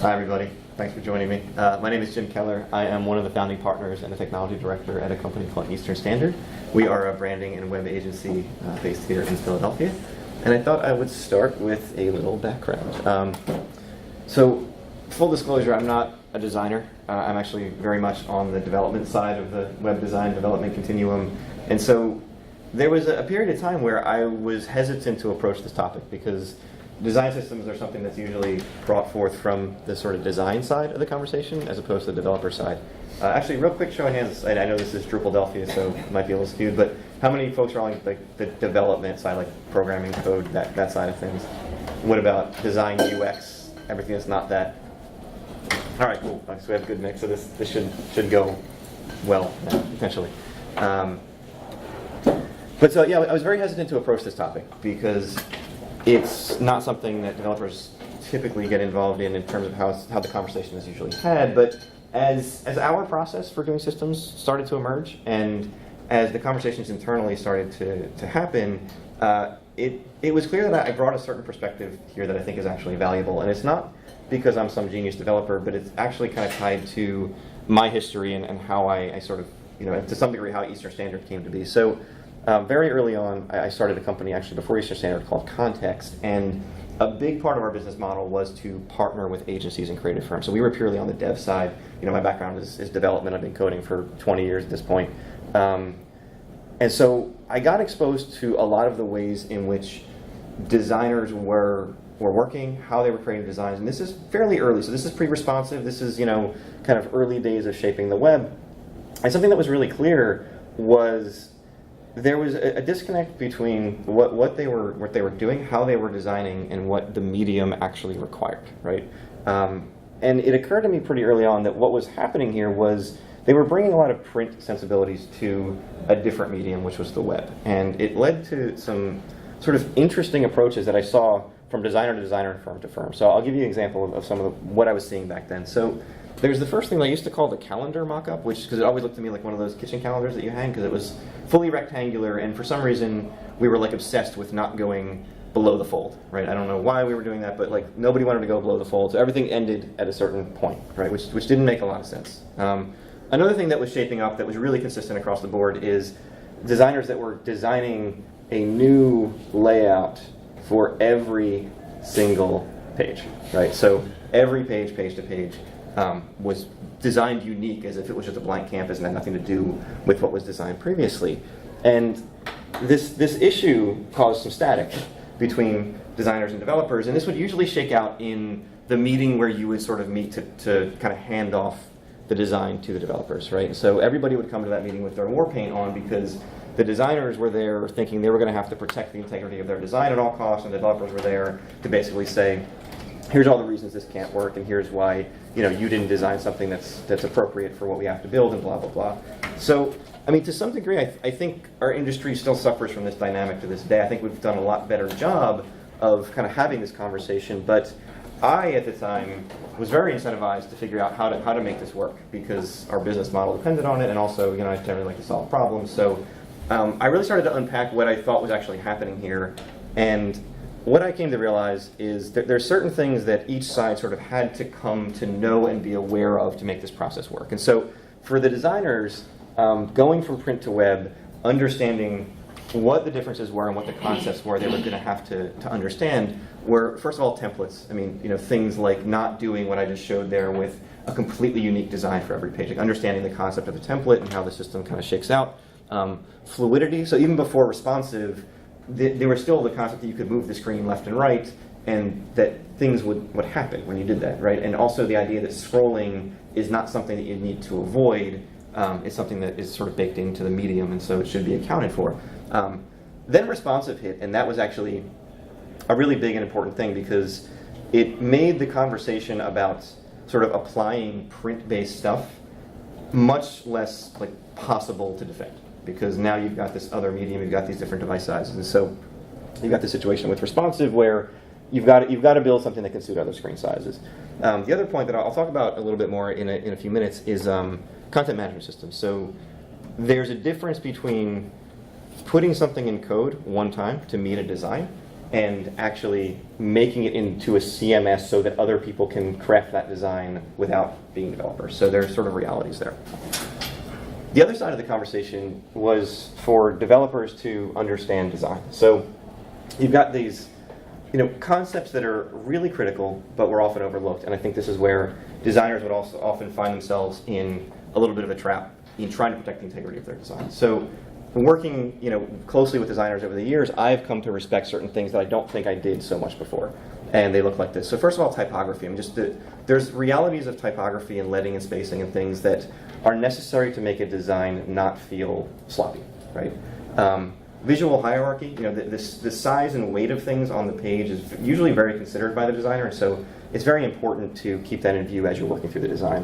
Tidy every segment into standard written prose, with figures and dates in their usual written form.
Hi, everybody. Thanks for joining me. My name is Jim Keller. I am one of the founding partners and a technology director at a company called Eastern Standard. We are a branding and web agency based here in Philadelphia. And I thought I would start with a little background. So, full disclosure, I'm not a designer. I'm actually very much on the development side of the web design development continuum. And so, there was a period of time where I was hesitant to approach this topic because design systems are something that's usually brought forth from the sort of design side of the conversation as opposed to the developer side. Actually, real quick show of hands, I know this is Drupaldelphia, so it might be a little skewed, but how many folks are on like the development side, like programming code, that side of things? What about design, UX, everything that's not that? All right, cool. So we have a good mix, so this should go well, potentially. But so, yeah, I was very hesitant to approach this topic because it's not something that developers typically get involved in terms of how the conversation is usually had. But as our process for doing systems started to emerge, and as the conversations internally started to happen, it was clear that I brought a certain perspective here that I think is actually valuable. And it's not because I'm some genius developer, but it's actually kind of tied to my history and how I sort of, to some degree, how Eastern Standard came to be. So. Very early on, I started a company actually before Eastern Standard called Context, and a big part of our business model was to partner with agencies and creative firms. So we were purely on the dev side. My background is development. I've been coding for 20 years at this point. And so I got exposed to a lot of the ways in which designers were working, how they were creating designs, and this is fairly early. So this is pre-responsive. This is, kind of early days of shaping the web. And something that was really clear was there was a disconnect between what they were doing, how they were designing, and what the medium actually required, right? And it occurred to me pretty early on that what was happening here was they were bringing a lot of print sensibilities to a different medium, which was the web. And it led to some sort of interesting approaches that I saw from designer to designer and firm to firm. So I'll give you an example of some of what I was seeing back then. So there's the first thing I used to call the calendar mock-up, because it always looked to me like one of those kitchen calendars that you hang, because it was fully rectangular, and for some reason we were like obsessed with not going below the fold, right? I don't know why we were doing that, but like nobody wanted to go below the fold, so everything ended at a certain point, right? Which didn't make a lot of sense. Another thing that was shaping up that was really consistent across the board is designers that were designing a new layout for every single page, right? So every page to page, was designed unique as if it was just a blank canvas and had nothing to do with what was designed previously. And this issue caused some static between designers and developers, and this would usually shake out in the meeting where you would sort of meet to kind of hand off the design to the developers, right? So everybody would come to that meeting with their war paint on because the designers were there thinking they were going to have to protect the integrity of their design at all costs, and the developers were there to basically say, here's all the reasons this can't work, and here's why you didn't design something that's appropriate for what we have to build, and blah, blah, blah. So, to some degree, I think our industry still suffers from this dynamic to this day. I think we've done a lot better job of kind of having this conversation, but I, at the time, was very incentivized to figure out how to make this work, because our business model depended on it, and also, I generally like to solve problems. So I really started to unpack what I thought was actually happening here, and what I came to realize is that there are certain things that each side sort of had to come to know and be aware of to make this process work. And so for the designers, going from print to web, understanding what the differences were and what the concepts were they were going to have to understand were, first of all, templates. Things like not doing what I just showed there with a completely unique design for every page, like understanding the concept of a template and how the system kind of shakes out. Fluidity, so even before responsive, there was still the concept that you could move the screen left and right, and that things would happen when you did that, right? And also the idea that scrolling is not something that you need to avoid. It's something that is sort of baked into the medium, and so it should be accounted for. Then responsive hit, and that was actually a really big and important thing because it made the conversation about sort of applying print-based stuff much less possible to defend. Because now you've got this other medium, you've got these different device sizes, and so you've got the situation with responsive where you've got to build something that can suit other screen sizes. The other point that I'll talk about a little bit more in a few minutes is content management systems. So there's a difference between putting something in code one time to meet a design and actually making it into a CMS so that other people can craft that design without being developers. So there's sort of realities there. The other side of the conversation was for developers to understand design. So you've got these concepts that are really critical, but were often overlooked. And I think this is where designers would also often find themselves in a little bit of a trap in trying to protect the integrity of their design. So working closely with designers over the years, I've come to respect certain things that I don't think I did so much before. And they look like this. So first of all, typography. There's realities of typography and leading and spacing and things that are necessary to make a design not feel sloppy, right? Visual hierarchy, the size and weight of things on the page is usually very considered by the designer, and so it's very important to keep that in view as you're working through the design.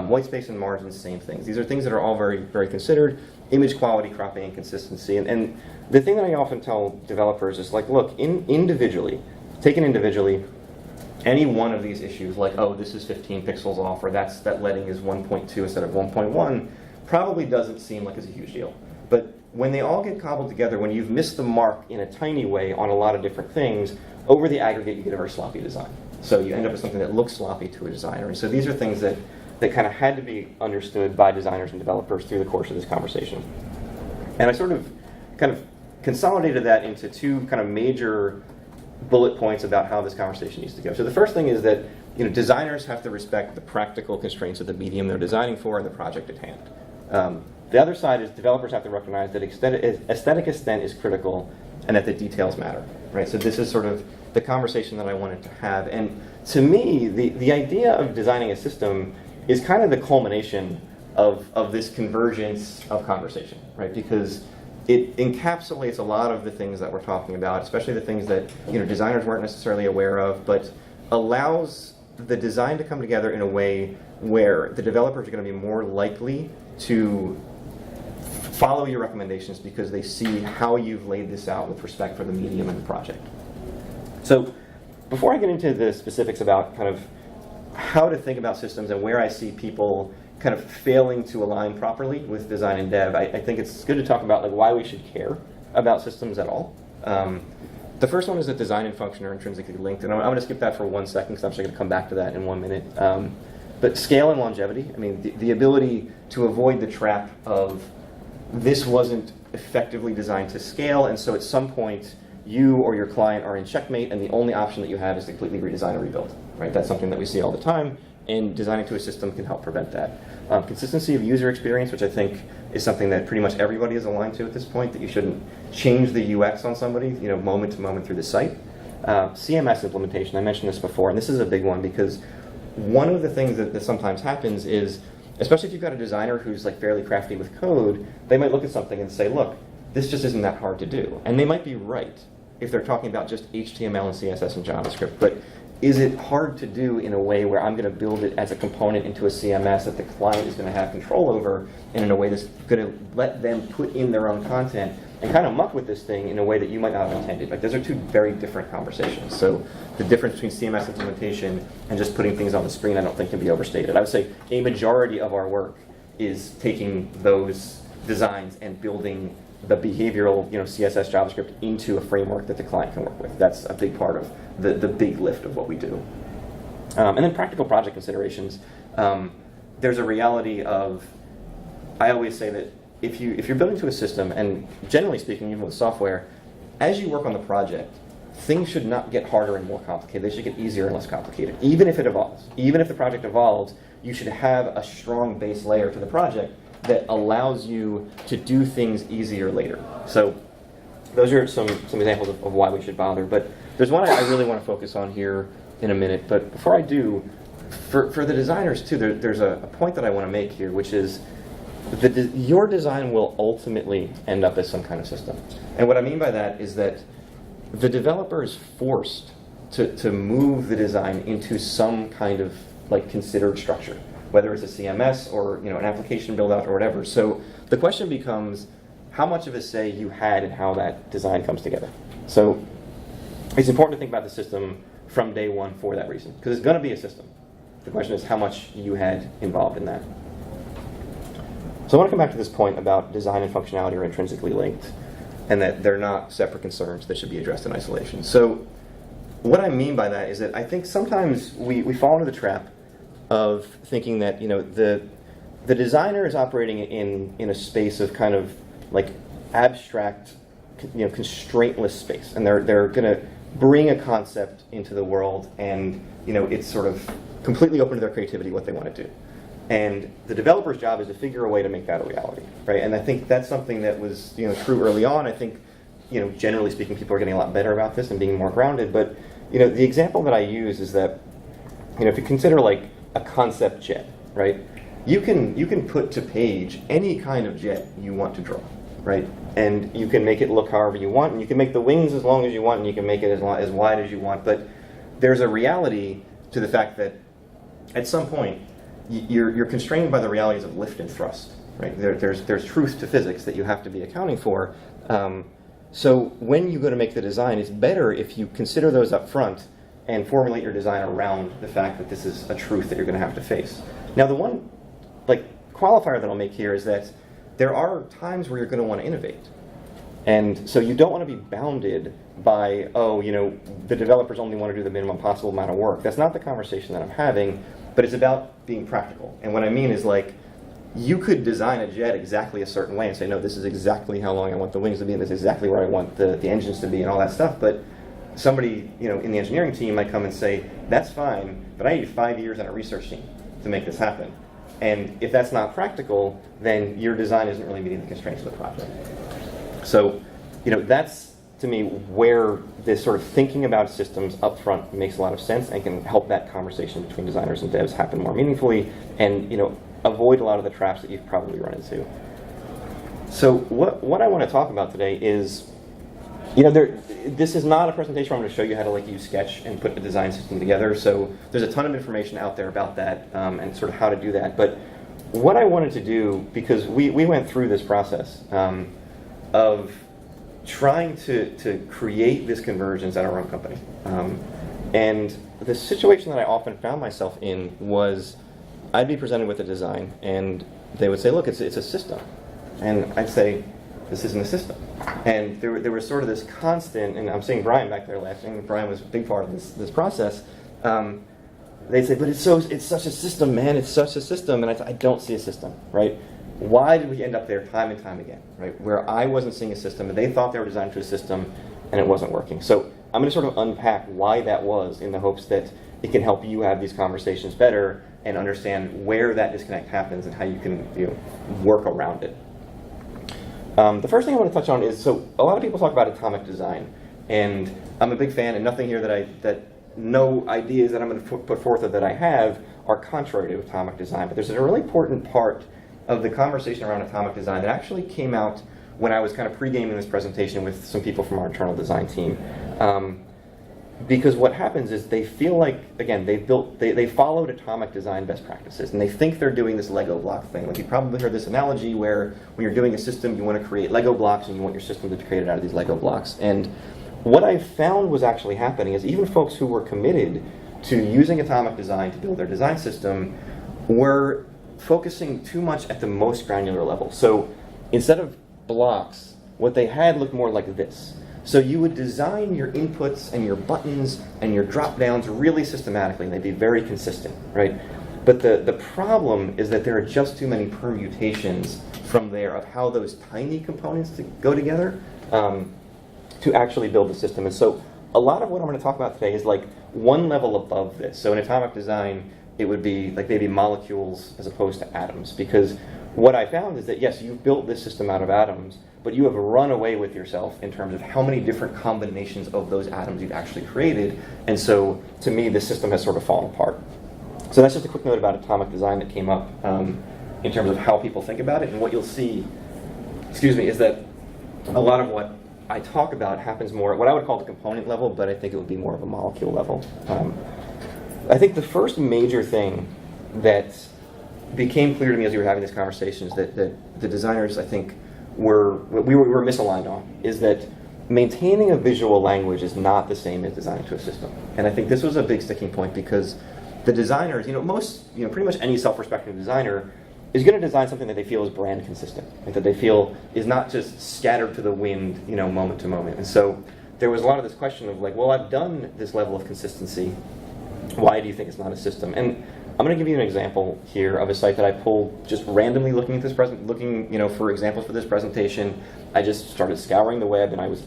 White space and margins, same things. These are things that are all very, very considered. Image quality, cropping, and consistency. And the thing that I often tell developers is like, look, taken individually, any one of these issues, like, oh, this is 15 pixels off, or that leading is 1.2 instead of 1.1, probably doesn't seem like it's a huge deal. But when they all get cobbled together, when you've missed the mark in a tiny way on a lot of different things, over the aggregate you get a very sloppy design. So you end up with something that looks sloppy to a designer. And so these are things that kind of had to be understood by designers and developers through the course of this conversation. And I sort of kind of consolidated that into two kind of major bullet points about how this conversation needs to go. So the first thing is that designers have to respect the practical constraints of the medium they're designing for and the project at hand. The other side is developers have to recognize that aesthetic extent is critical and that the details matter, right? So this is sort of the conversation that I wanted to have. And to me, the idea of designing a system is kind of the culmination of this convergence of conversation, right? Because it encapsulates a lot of the things that we're talking about, especially the things that designers weren't necessarily aware of, but allows the design to come together in a way where the developers are going to be more likely to follow your recommendations because they see how you've laid this out with respect for the medium and the project. So before I get into the specifics about kind of how to think about systems and where I see people kind of failing to align properly with design and dev, I think it's good to talk about like why we should care about systems at all. The first one is that design and function are intrinsically linked, and I'm going to skip that for 1 second because I'm actually going to come back to that in 1 minute. But scale and longevity, I mean, the ability to avoid the trap of this wasn't effectively designed to scale, and so at some point you or your client are in checkmate, and the only option that you have is to completely redesign or rebuild. Right? That's something that we see all the time, and designing to a system can help prevent that. Consistency of user experience, which I think is something that pretty much everybody is aligned to at this point, that you shouldn't change the UX on somebody, moment to moment through the site. CMS implementation, I mentioned this before, and this is a big one because one of the things that sometimes happens is, especially if you've got a designer who's like fairly crafty with code, they might look at something and say, look, this just isn't that hard to do. And they might be right if they're talking about just HTML and CSS and JavaScript, but is it hard to do in a way where I'm going to build it as a component into a CMS that the client is going to have control over, and in a way that's going to let them put in their own content and kind of muck with this thing in a way that you might not have intended? Like, those are two very different conversations. So the difference between CMS implementation and just putting things on the screen I don't think can be overstated. I would say a majority of our work is taking those designs and building the behavioral, CSS, JavaScript into a framework that the client can work with. That's a big part of the big lift of what we do. And then practical project considerations. There's a reality of, I always say that if you're building to a system, and generally speaking, even with software, as you work on the project, things should not get harder and more complicated. They should get easier and less complicated, even if it evolves. Even if the project evolves, you should have a strong base layer to the project that allows you to do things easier later. So those are some examples of why we should bother. But there's one I really want to focus on here in a minute. But before I do, for the designers too, there's a point that I want to make here, which is your design will ultimately end up as some kind of system. And what I mean by that is that the developer is forced to move the design into some kind of like considered structure, whether it's a CMS or an application build out or whatever. So the question becomes how much of a say you had in how that design comes together. So it's important to think about the system from day one for that reason, because it's going to be a system. The question is how much you had involved in that. So I want to come back to this point about design and functionality are intrinsically linked. and that they're not separate concerns that should be addressed in isolation. So what I mean by that is that I think sometimes we fall into the trap of thinking that the designer is operating in a space of kind of like abstract, constraintless space, and they're going to bring a concept into the world, and it's sort of completely open to their creativity what they want to do. And the developer's job is to figure a way to make that a reality, right? And I think that's something that was true early on. I think generally speaking, people are getting a lot better about this and being more grounded. But the example that I use is that if you consider like a concept jet, right? You can put to page any kind of jet you want to draw, right? And you can make it look however you want, and you can make the wings as long as you want, and you can make it as wide as you want. But there's a reality to the fact that at some point you're constrained by the realities of lift and thrust, right? There's truth to physics that you have to be accounting for. So when you go to make the design, it's better if you consider those up front and formulate your design around the fact that this is a truth that you're going to have to face. Now, the one qualifier that I'll make here is that there are times where you're going to want to innovate. And so you don't want to be bounded by, the developers only want to do the minimum possible amount of work. That's not the conversation that I'm having, but it's about being practical. And what I mean is you could design a jet exactly a certain way and say, no, this is exactly how long I want the wings to be, and this is exactly where I want the engines to be and all that stuff. But somebody in the engineering team might come and say, that's fine, but I need 5 years on a research team to make this happen. And if that's not practical, then your design isn't really meeting the constraints of the project. So, that's to me where this sort of thinking about systems up front makes a lot of sense and can help that conversation between designers and devs happen more meaningfully, and avoid a lot of the traps that you've probably run into. So what I want to talk about today is, this is not a presentation where I'm going to show you how to use Sketch and put a design system together. So there's a ton of information out there about that and sort of how to do that. But what I wanted to do, because we went through this process of trying to create this convergence at our own company. And the situation that I often found myself in was I'd be presented with a design, and they would say, look, it's a system. And I'd say, this isn't a system. And there was sort of this constant, and I'm seeing Brian back there laughing. Brian was a big part of this process. They'd say, but it's such a system, man. It's such a system. And I'd say, I don't see a system, right? Why did we end up there time and time again, right? Where I wasn't seeing a system, and they thought they were designed to a system, and it wasn't working. So I'm going to sort of unpack why that was, in the hopes that it can help you have these conversations better and understand where that disconnect happens and how you can work around it. The first thing I want to touch on is, so a lot of people talk about atomic design, and I'm a big fan, and nothing here that no ideas that I'm going to put forth or that I have are contrary to atomic design. But there's a really important part of the conversation around atomic design that actually came out when I was kind of pre-gaming this presentation with some people from our internal design team. Because what happens is they feel like, again, they followed atomic design best practices, and they think they're doing this Lego block thing. Like, you probably heard this analogy where when you're doing a system, you want to create Lego blocks, and you want your system to be created out of these Lego blocks. And what I found was actually happening is even folks who were committed to using atomic design to build their design system were focusing too much at the most granular level. So instead of blocks, what they had looked more like this. So you would design your inputs and your buttons and your drop downs really systematically, and they'd be very consistent, right? But the problem is that there are just too many permutations from there of how those tiny components go together to actually build the system. And so a lot of what I'm going to talk about today is like one level above this. So in atomic design, it would be like maybe molecules as opposed to atoms. Because what I found is that, yes, you've built this system out of atoms, but you have run away with yourself in terms of how many different combinations of those atoms you've actually created. And so, to me, the system has sort of fallen apart. So that's just a quick note about atomic design that came up in terms of how people think about it. And what you'll see, is that a lot of what I talk about happens more at what I would call the component level, but I think it would be more of a molecule level. I think the first major thing that became clear to me as we were having this conversation is that the designers, I think, we were misaligned on, is that maintaining a visual language is not the same as designing to a system. And I think this was a big sticking point because the designers, pretty much any self-respecting designer is going to design something that they feel is brand consistent, right? That they feel is not just scattered to the wind, moment to moment. And so there was a lot of this question of like, well, I've done this level of consistency. Why do you think it's not a system? And I'm going to give you an example here of a site that I pulled just randomly looking at this for examples for this presentation. I just started scouring the web, and I was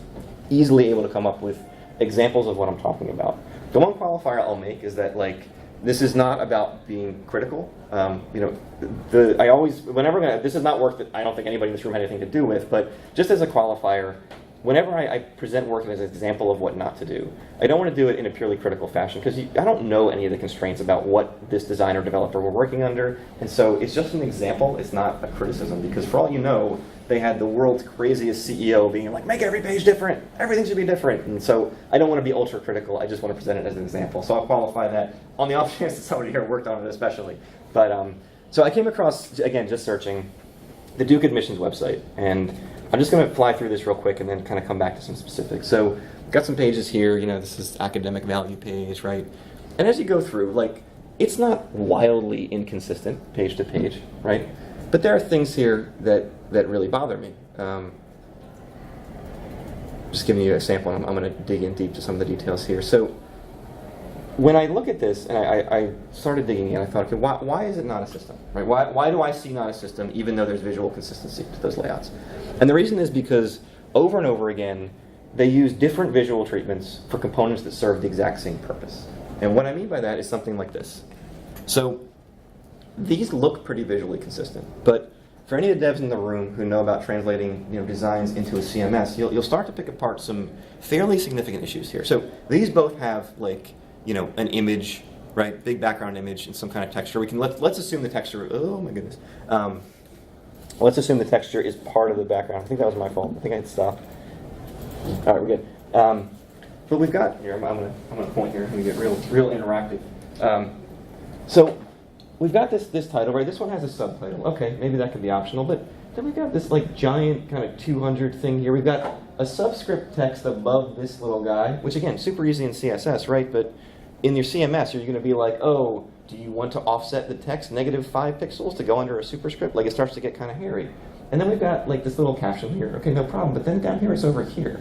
easily able to come up with examples of what I'm talking about. The one qualifier I'll make is that this is not about being critical. This is not work that I don't think anybody in this room had anything to do with, but just as a qualifier, whenever I present work as an example of what not to do, I don't want to do it in a purely critical fashion because I don't know any of the constraints about what this designer or developer were working under, and so it's just an example. It's not a criticism because for all you know, they had the world's craziest CEO being like, make every page different, everything should be different, and so I don't want to be ultra critical. I just want to present it as an example. So I'll qualify that on the off chance that somebody here worked on it especially. But so I came across, again, just searching, the Duke Admissions website, and I'm just going to fly through this real quick and then kind of come back to some specifics. So got some pages here, this is academic value page, right? And as you go through, it's not wildly inconsistent page to page, right? But there are things here that really bother me. Just giving you a sample, and I'm going to dig in deep to some of the details here. So when I look at this, and I started digging in, I thought, okay, why is it not a system, right? Why do I see not a system even though there's visual consistency to those layouts? And the reason is because over and over again, they use different visual treatments for components that serve the exact same purpose. And what I mean by that is something like this. So these look pretty visually consistent, but for any of the devs in the room who know about translating designs into a CMS, you'll start to pick apart some fairly significant issues here. So these both have an image, right? Big background image and some kind of texture. We can let's assume the texture. Oh my goodness. Let's assume the texture is part of the background. I think that was my fault. I think I had stopped. All right, we're good. But we've got here. I'm gonna point here. I'm gonna get real interactive. So we've got this title, right? This one has a subtitle. Okay, maybe that could be optional. But then we've got this giant kind of 200 thing here. We've got a subscript text above this little guy, which again, super easy in CSS, right? But in your CMS, you're going to be like, oh, do you want to offset the text -5 pixels to go under a superscript? It starts to get kind of hairy. And then we've got this little caption here. Okay, no problem. But then down here it's over here,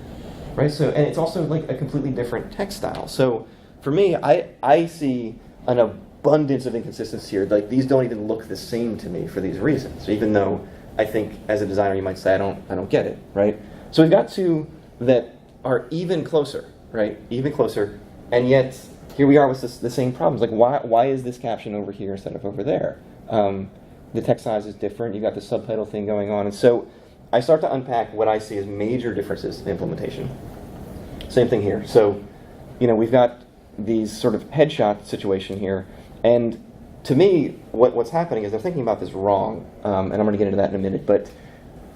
right? So, and it's also a completely different text style. So for me, I see an abundance of inconsistency here. These don't even look the same to me for these reasons, even though I think as a designer you might say I don't get it, right? So we've got two that are even closer, right? Even closer, and yet here we are with the same problems. Why is this caption over here instead of over there? The text size is different. You got the subtitle thing going on, and so I start to unpack what I see as major differences in implementation. Same thing here. So we've got these sort of headshot situation here, and to me, what's happening is they're thinking about this wrong, and I'm going to get into that in a minute, but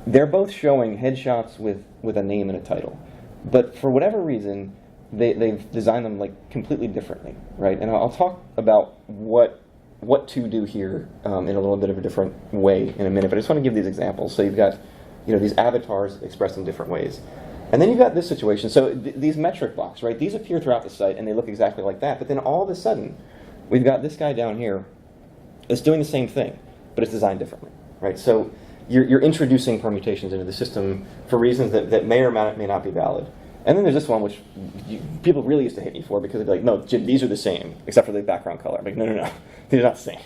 they're both showing headshots with a name and a title. But for whatever reason, they've designed them completely differently, right? And I'll talk about what to do here in a little bit of a different way in a minute, but I just want to give these examples. So you've got these avatars expressed in different ways. And then you've got this situation. So these metric blocks, right? These appear throughout the site, and they look exactly like that. But then all of a sudden, we've got this guy down here. It's doing the same thing, but it's designed differently, right? So you're introducing permutations into the system for reasons that may or may not be valid. And then there's this one, which people really used to hate me for because they'd be like, no, Jim, these are the same, except for the background color. I'm like, no, they're not the same.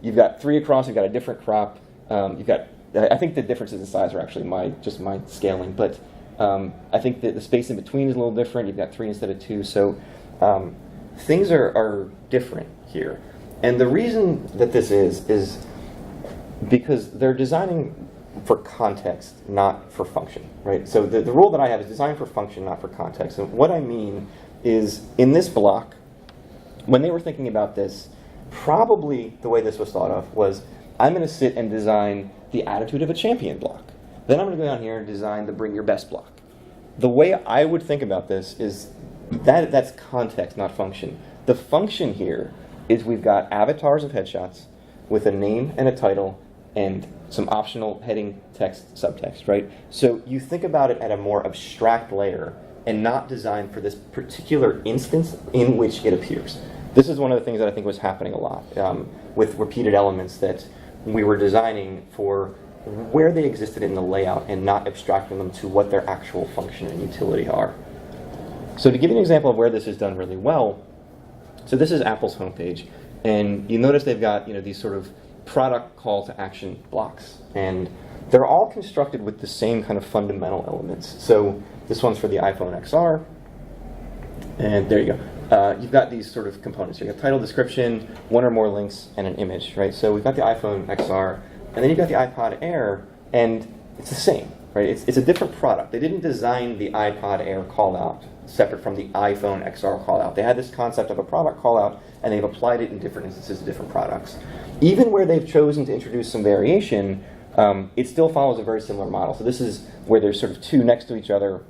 You've got 3 across, you've got a different crop. I think the differences in size are actually my scaling, but I think that the space in between is a little different. You've got 3 instead of 2, so things are different here. And the reason that this is because they're designing for context, not for function, right? So the rule that I have is design for function, not for context. And what I mean is, in this block, when they were thinking about this, probably the way this was thought of was, I'm going to sit and design the attitude of a champion block. Then I'm going to go down here and design the bring your best block. The way I would think about this is that's context, not function. The function here is we've got avatars of headshots with a name and a title and some optional heading text, subtext, right? So you think about it at a more abstract layer and not designed for this particular instance in which it appears. This is one of the things that I think was happening a lot with repeated elements that when we were designing for where they existed in the layout and not abstracting them to what their actual function and utility are. So to give you an example of where this is done really well, so this is Apple's homepage, and you notice they've got these sort of product call to action blocks, and they're all constructed with the same kind of fundamental elements. So this one's for the iPhone XR, and there you go. You've got these sort of components. You got title, description, one or more links, and an image, right? So we've got the iPhone XR, and then you've got the iPod Air, and it's the same, right? It's a different product. They didn't design the iPod Air callout separate from the iPhone XR callout. They had this concept of a product callout, and they've applied it in different instances of different products. Even where they've chosen to introduce some variation, it still follows a very similar model. So this is where there's sort of two next to each other,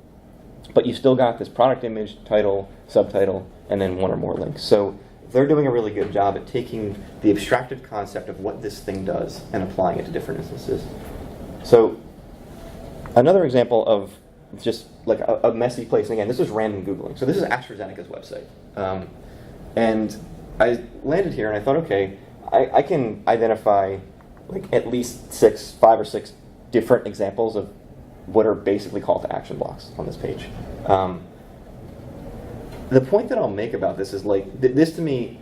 but you've still got this product image, title, subtitle, and then one or more links. So they're doing a really good job at taking the abstracted concept of what this thing does and applying it to different instances. So another example of just like a messy place, and again, this is random Googling. So this is AstraZeneca's website. And I landed here and I thought, okay, I can identify like at least 5 or 6 different examples of what are basically call to action blocks on this page. The point that I'll make about this is like, this to me,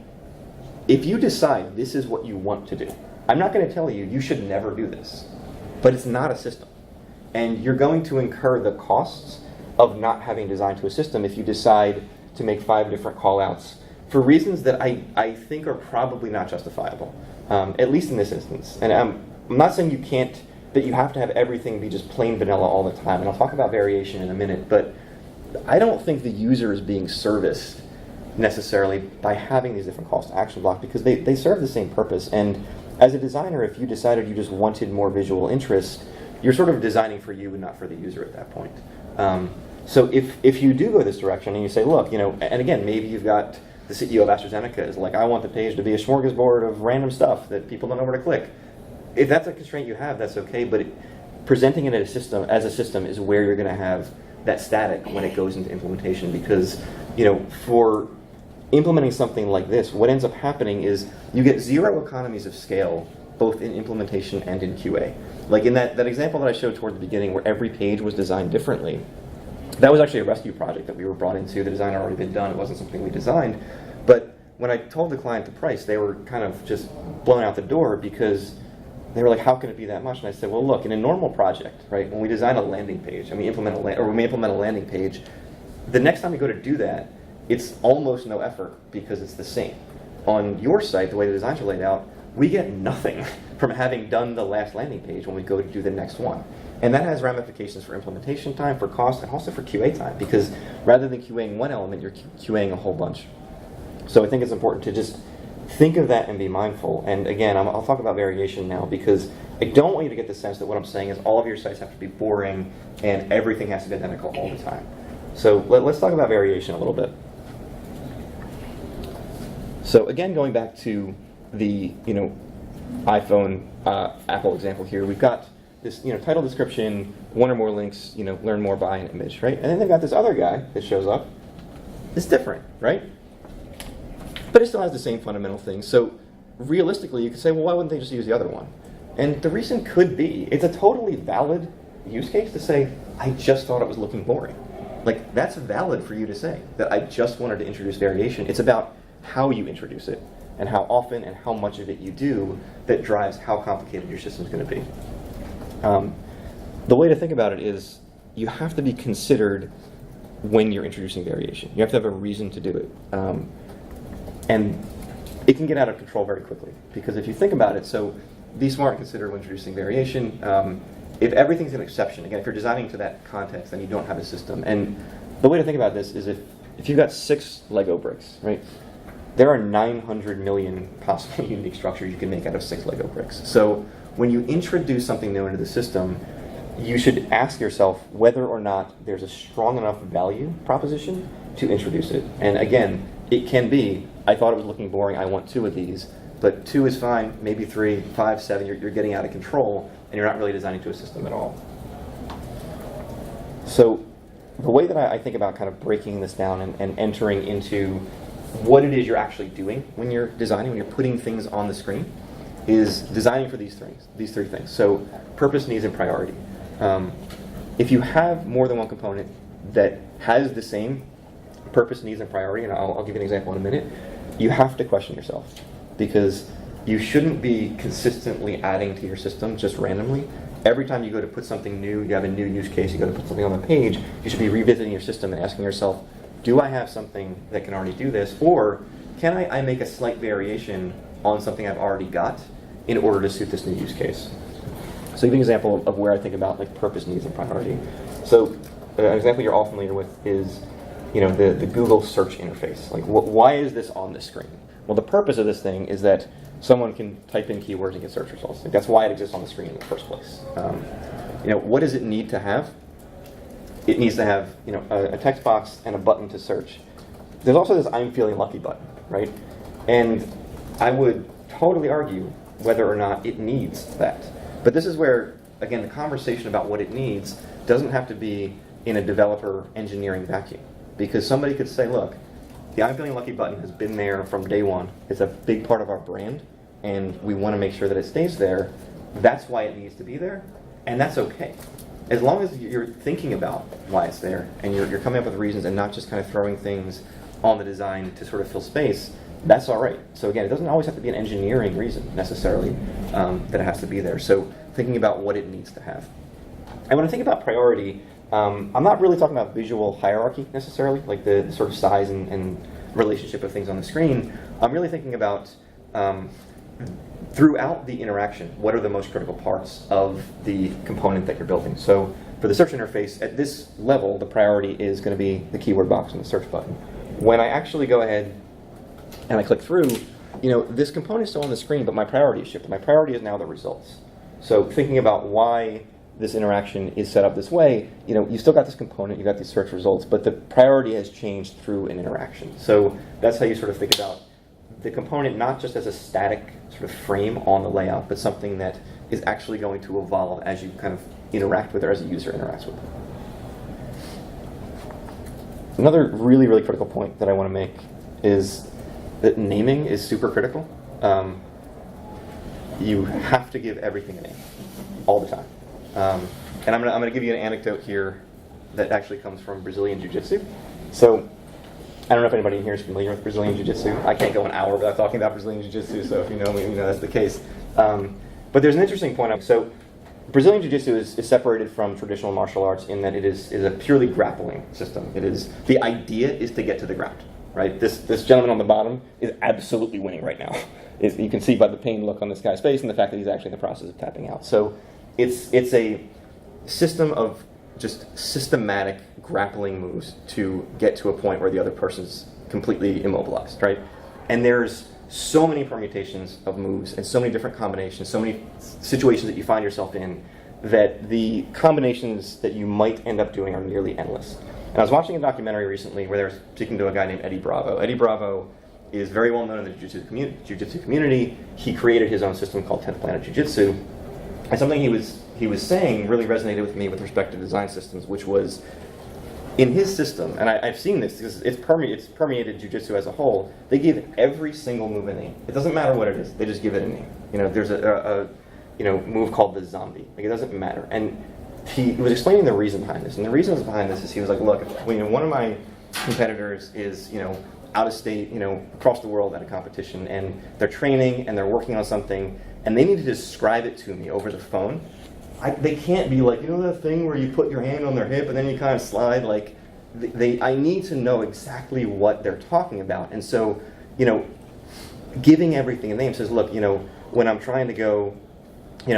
if you decide this is what you want to do, I'm not going to tell you you should never do this, but it's not a system. And you're going to incur the costs of not having designed to a system if you decide to make 5 different callouts for reasons that I think are probably not justifiable, at least in this instance. And I'm not saying that you have to have everything be just plain vanilla all the time, and I'll talk about variation in a minute, but I don't think the user is being serviced necessarily by having these different calls to action blocks, because they serve the same purpose. And as a designer, if you decided you just wanted more visual interest, you're sort of designing for you and not for the user at that point. So if you do go this direction and you say, look, and again, maybe you've got the CEO of AstraZeneca is like, I want the page to be a smorgasbord of random stuff that people don't know where to click. If that's a constraint you have, that's okay, but presenting it as a system is where you're going to have that static when it goes into implementation, because for implementing something like this, what ends up happening is you get zero economies of scale both in implementation and in QA. Like in that example that I showed toward the beginning where every page was designed differently, that was actually a rescue project that we were brought into. The design had already been done. It wasn't something we designed. But when I told the client the price, they were kind of just blown out the door, because they were like, how can it be that much? And I said, well, look, in a normal project, right, when we design a landing page and we implement a landing page, the next time we go to do that, it's almost no effort because it's the same. On your site, the way the designs are laid out, we get nothing from having done the last landing page when we go to do the next one. And that has ramifications for implementation time, for cost, and also for QA time, because rather than QAing one element, you're QAing a whole bunch. So I think it's important to just think of that and be mindful. And again, I'll talk about variation now, because I don't want you to get the sense that what I'm saying is all of your sites have to be boring and everything has to be identical all the time. So let's talk about variation a little bit. So again, going back to the iPhone Apple example here, we've got this title, description, one or more links, learn more by an image, right? And then they've got this other guy that shows up. It's different, right? But it still has the same fundamental things. So realistically, you could say, well, why wouldn't they just use the other one? And the reason could be, it's a totally valid use case to say, I just thought it was looking boring. Like, that's valid for you to say, that I just wanted to introduce variation. It's about how you introduce it, and how often and how much of it you do that drives how complicated your system's going to be. The way to think about it is you have to be considered when you're introducing variation. You have to have a reason to do it. And it can get out of control very quickly, because if you think about it, so be smart and consider when introducing variation. If everything's an exception, again, if you're designing to that context, then you don't have a system. And the way to think about this is if you've got 6 Lego bricks, right? There are 900 million possible unique structures you can make out of 6 Lego bricks. So when you introduce something new into the system, you should ask yourself whether or not there's a strong enough value proposition to introduce it. And again, it can be, I thought it was looking boring, I want 2 of these, but 2 is fine, maybe 3, 5, 7, you're getting out of control, and you're not really designing to a system at all. So the way that I think about kind of breaking this down and entering into what it is you're actually doing when you're designing, when you're putting things on the screen, is designing for these three things. So purpose, needs, and priority. If you have more than one component that has the same purpose, needs, and priority, and I'll give you an example in a minute, you have to question yourself, because you shouldn't be consistently adding to your system just randomly. Every time you go to put something new, you have a new use case, you go to put something on the page, you should be revisiting your system and asking yourself, do I have something that can already do this, or can I make a slight variation on something I've already got in order to suit this new use case? So give you an example of where I think about like purpose, needs, and priority. So an example you're all familiar with is, the Google search interface. Like, why is this on the screen? Well, the purpose of this thing is that someone can type in keywords and get search results. Like, that's why it exists on the screen in the first place. What does it need to have? It needs to have, a text box and a button to search. There's also this "I'm feeling lucky" button, right? And I would totally argue whether or not it needs that. But this is where, again, the conversation about what it needs doesn't have to be in a developer engineering vacuum. Because somebody could say, look, the "I'm feeling lucky" button has been there from day one. It's a big part of our brand, and we want to make sure that it stays there. That's why it needs to be there, and that's okay. As long as you're thinking about why it's there, and you're coming up with reasons and not just kind of throwing things on the design to sort of fill space, that's all right. So again, it doesn't always have to be an engineering reason necessarily that it has to be there. So thinking about what it needs to have. And when I think about priority, I'm not really talking about visual hierarchy necessarily, like the sort of size and relationship of things on the screen. I'm really thinking about throughout the interaction, what are the most critical parts of the component that you're building. So for the search interface, at this level, the priority is going to be the keyword box and the search button. When I actually go ahead and I click through, this component is still on the screen, but my priority is shifted. My priority is now the results. So thinking about why this interaction is set up this way, you still got this component, you got these search results, but the priority has changed through an interaction. So that's how you sort of think about the component not just as a static sort of frame on the layout, but something that is actually going to evolve as you kind of interact with it, or as a user interacts with it. Another really, really critical point that I want to make is that naming is super critical. You have to give everything a name all the time. And I'm going to give you an anecdote here that actually comes from Brazilian Jiu-Jitsu. So I don't know if anybody in here is familiar with Brazilian Jiu-Jitsu. I can't go an hour without talking about Brazilian Jiu-Jitsu, so if you know me, you know that's the case. But there's an interesting point. So Brazilian Jiu-Jitsu is separated from traditional martial arts in that it is a purely grappling system. The idea is to get to the ground, right? This gentleman on the bottom is absolutely winning right now. You can see by the pain look on this guy's face and the fact that he's actually in the process of tapping out. So it's a system of just systematic grappling moves to get to a point where the other person's completely immobilized, right? And there's so many permutations of moves and so many different combinations, so many situations that you find yourself in, that the combinations that you might end up doing are nearly endless. And I was watching a documentary recently where they were speaking to a guy named Eddie Bravo. Eddie Bravo is very well known in the jiu-jitsu community. He created his own system called 10th Planet Jiu-Jitsu. And something he was saying really resonated with me with respect to design systems, which was, in his system, and I've seen this because it's permeated jiu-jitsu as a whole, they give every single move a name. It doesn't matter what it is, they just give it a name. There's a move called the zombie. Like, it doesn't matter. And he was explaining the reason behind this. And the reason behind this is he was like, look, one of my competitors is, out of state, across the world at a competition, and they're training and they're working on something, and they need to describe it to me over the phone. They can't be like, that thing where you put your hand on their hip and then you kind of slide, like, I need to know exactly what they're talking about. And so, giving everything a name says, look, when I'm trying to go,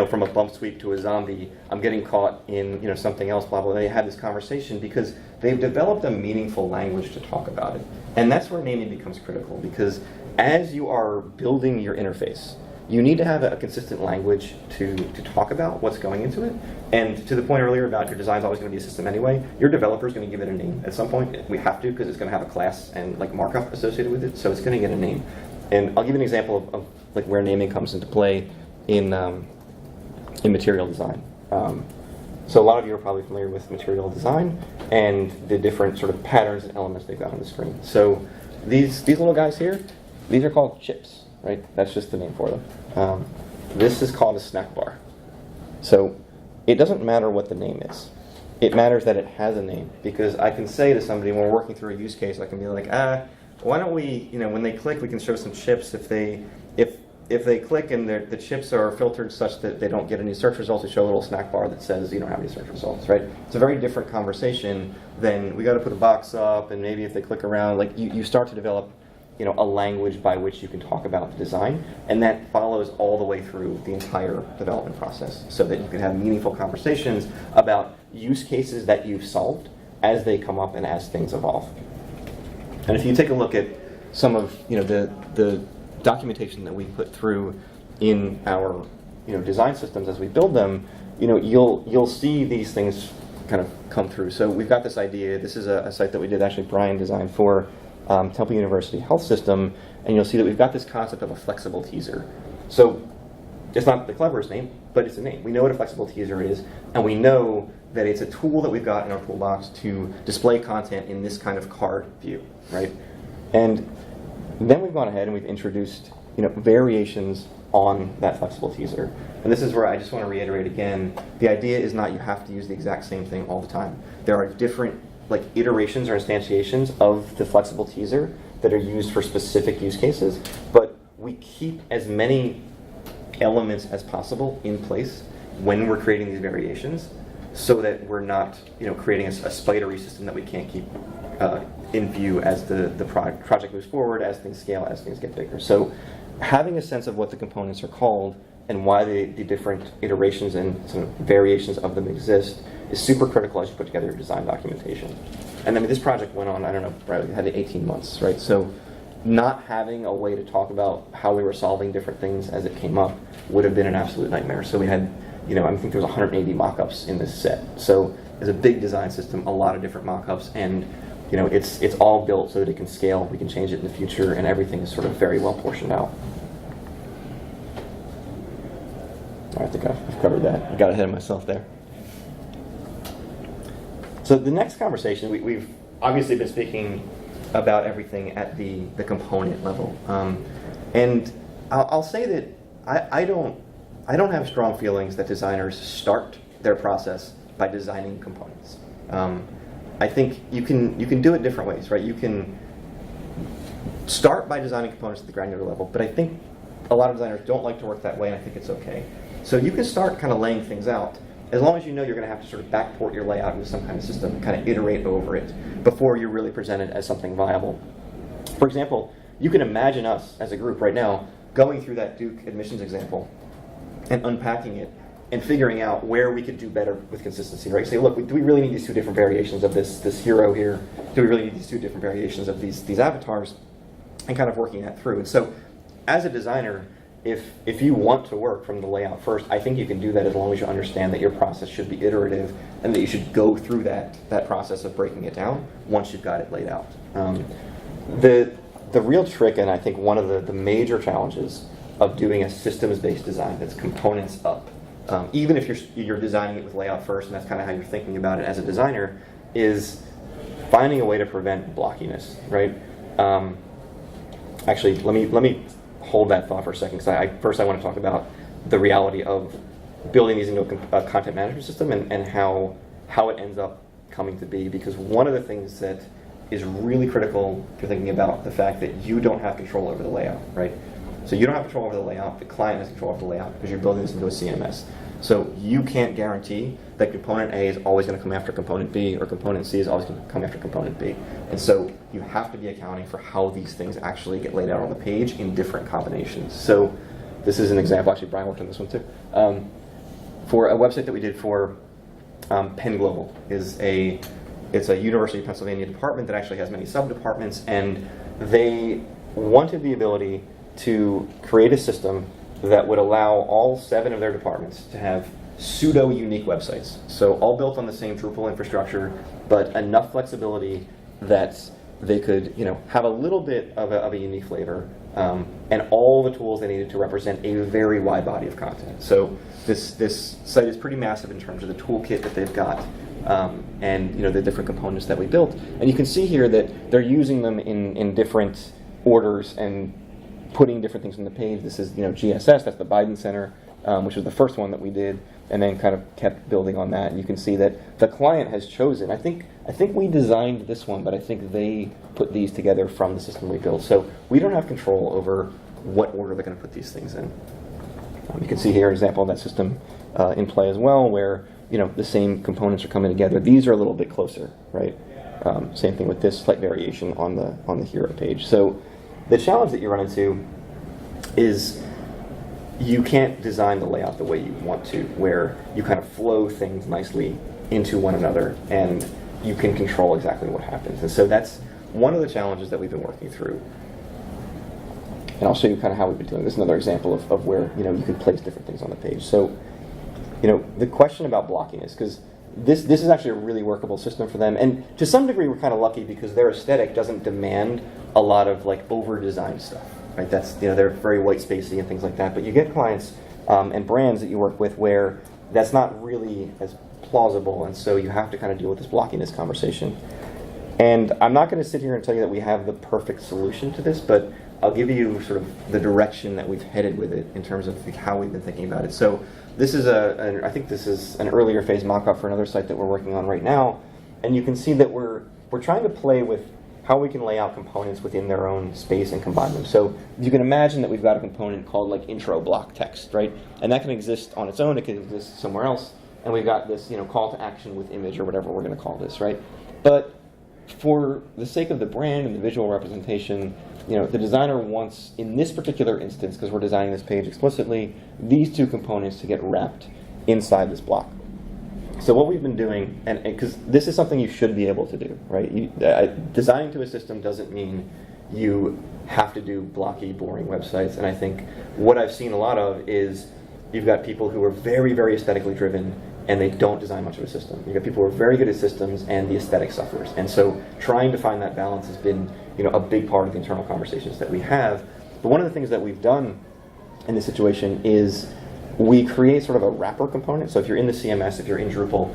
from a bump sweep to a zombie, I'm getting caught in, something else, blah, blah, blah. They have this conversation because they've developed a meaningful language to talk about it. And that's where naming becomes critical, because as you are building your interface, you need to have a consistent language to talk about what's going into it. And to the point earlier about your design's always going to be a system anyway, your developer is going to give it a name at some point. We have to, because it's going to have a class and like markup associated with it, so it's going to get a name. And I'll give you an example of like where naming comes into play in material design. So a lot of you are probably familiar with material design and the different sort of patterns and elements they've got on the screen. So these little guys here, these are called chips, right? That's just the name for them. this is called a snack bar. So it doesn't matter what the name is. It matters that it has a name, because I can say to somebody when we're working through a use case, I can be like, why don't we, when they click, we can show some chips. If they click and the chips are filtered such that they don't get any search results, we show a little snack bar that says you don't have any search results, right? It's a very different conversation than we got to put a box up, and maybe if they click around, like you start to develop a language by which you can talk about the design, and that follows all the way through the entire development process, so that you can have meaningful conversations about use cases that you've solved as they come up and as things evolve. And if you take a look at some of the documentation that we put through in our design systems as we build them, you'll see these things kind of come through. So we've got this idea. This is a site that we did, actually Brian designed for Temple University Health System, and you'll see that we've got this concept of a flexible teaser. So it's not the cleverest name, but it's a name. We know what a flexible teaser is, and we know that it's a tool that we've got in our toolbox to display content in this kind of card view, right? And then we've gone ahead and we've introduced variations on that flexible teaser. And this is where I just want to reiterate again, the idea is not you have to use the exact same thing all the time. There are different iterations or instantiations of the flexible teaser that are used for specific use cases, but we keep as many elements as possible in place when we're creating these variations, so that we're not creating a spidery system that we can't keep in view as the project moves forward, as things scale, as things get bigger. So having a sense of what the components are called and why the different iterations and sort of variations of them exist is super critical as you put together your design documentation. And I mean, this project went on, I don't know, probably had 18 months, right? So not having a way to talk about how we were solving different things as it came up would have been an absolute nightmare. So we had, I think there was 180 mock-ups in this set. So it's a big design system, a lot of different mock-ups, and it's all built so that it can scale, we can change it in the future, and everything is sort of very well portioned out. I think I've covered that. I got ahead of myself there. So the next conversation, we've obviously been speaking about everything at the component level. And I'll say that I don't have strong feelings that designers start their process by designing components. I think you can do it different ways, right? You can start by designing components at the granular level, but I think a lot of designers don't like to work that way, and I think it's okay. So you can start kind of laying things out, as long as you know you're going to have to sort of backport your layout into some kind of system and kind of iterate over it before you're really presented as something viable. For example, you can imagine us as a group right now going through that Duke admissions example and unpacking it and figuring out where we could do better with consistency, right? Say, look, do we really need these two different variations of this hero here? Do we really need these two different variations of these avatars? And kind of working that through. And so, as a designer, if you want to work from the layout first, I think you can do that as long as you understand that your process should be iterative and that you should go through that process of breaking it down once you've got it laid out. The real trick, and I think one of the major challenges of doing a systems-based design that's components up, even if you're designing it with layout first, and that's kind of how you're thinking about it as a designer, is finding a way to prevent blockiness, right? Actually, let me hold that thought for a second, because first I want to talk about the reality of building these into a content management system and how it ends up coming to be. Because one of the things that is really critical if you're thinking about the fact that you don't have control over the layout, right? So you don't have control over the layout, the client has control over the layout because you're building this into a CMS. So you can't guarantee that component A is always going to come after component B, or component C is always going to come after component B. And so you have to be accounting for how these things actually get laid out on the page in different combinations. So this is an example. Actually, Brian worked on this one too. For a website that we did for Penn Global, it's a University of Pennsylvania department that actually has many sub-departments, and they wanted the ability to create a system that would allow all 7 of their departments to have pseudo-unique websites. So all built on the same Drupal infrastructure, but enough flexibility that they could, have a little bit of a unique flavor, and all the tools they needed to represent a very wide body of content. So this site is pretty massive in terms of the toolkit that they've got, and the different components that we built. And you can see here that they're using them in different orders and putting different things on the page. This is GSS, that's the Biden Center, which was the first one that we did, and then kind of kept building on that. And you can see that the client has chosen. I think we designed this one, but I think they put these together from the system we built. So we don't have control over what order they're going to put these things in. You can see here an example of that system in play as well, where the same components are coming together. These are a little bit closer, right? Same thing with this slight variation on the hero page. So the challenge that you run into is you can't design the layout the way you want to, where you kind of flow things nicely into one another, and you can control exactly what happens. And so that's one of the challenges that we've been working through. And I'll show you kind of how we've been doing this. Another example of where you can place different things on the page. So the question about Blockiness, because this is actually a really workable system for them, and to some degree we're kind of lucky because their aesthetic doesn't demand a lot of over-designed stuff. Right? That's they're very white spacey and things like that. But you get clients and brands that you work with where that's not really as plausible, and so you have to kind of deal with this Blockiness conversation. And I'm not going to sit here and tell you that we have the perfect solution to this, but I'll give you sort of the direction that we've headed with it in terms of how we've been thinking about it. So this is I think this is an earlier phase mock-up for another site that we're working on right now, and you can see that we're trying to play with how we can lay out components within their own space and combine them. So you can imagine that we've got a component called intro block text, right? And that can exist on its own, it can exist somewhere else, and we've got this call to action with image or whatever we're going to call this, right? But for the sake of the brand and the visual representation, the designer wants, in this particular instance, because we're designing this page explicitly, these two components to get wrapped inside this block. So what we've been doing, and because this is something you should be able to do, right? Designing to a system doesn't mean you have to do blocky, boring websites. And I think what I've seen a lot of is you've got people who are very, very aesthetically driven, and they don't design much of a system. You've got people who are very good at systems, and the aesthetic suffers. And so trying to find that balance has been a big part of the internal conversations that we have. But one of the things that we've done in this situation is we create sort of a wrapper component. So if you're in the CMS, if you're in Drupal,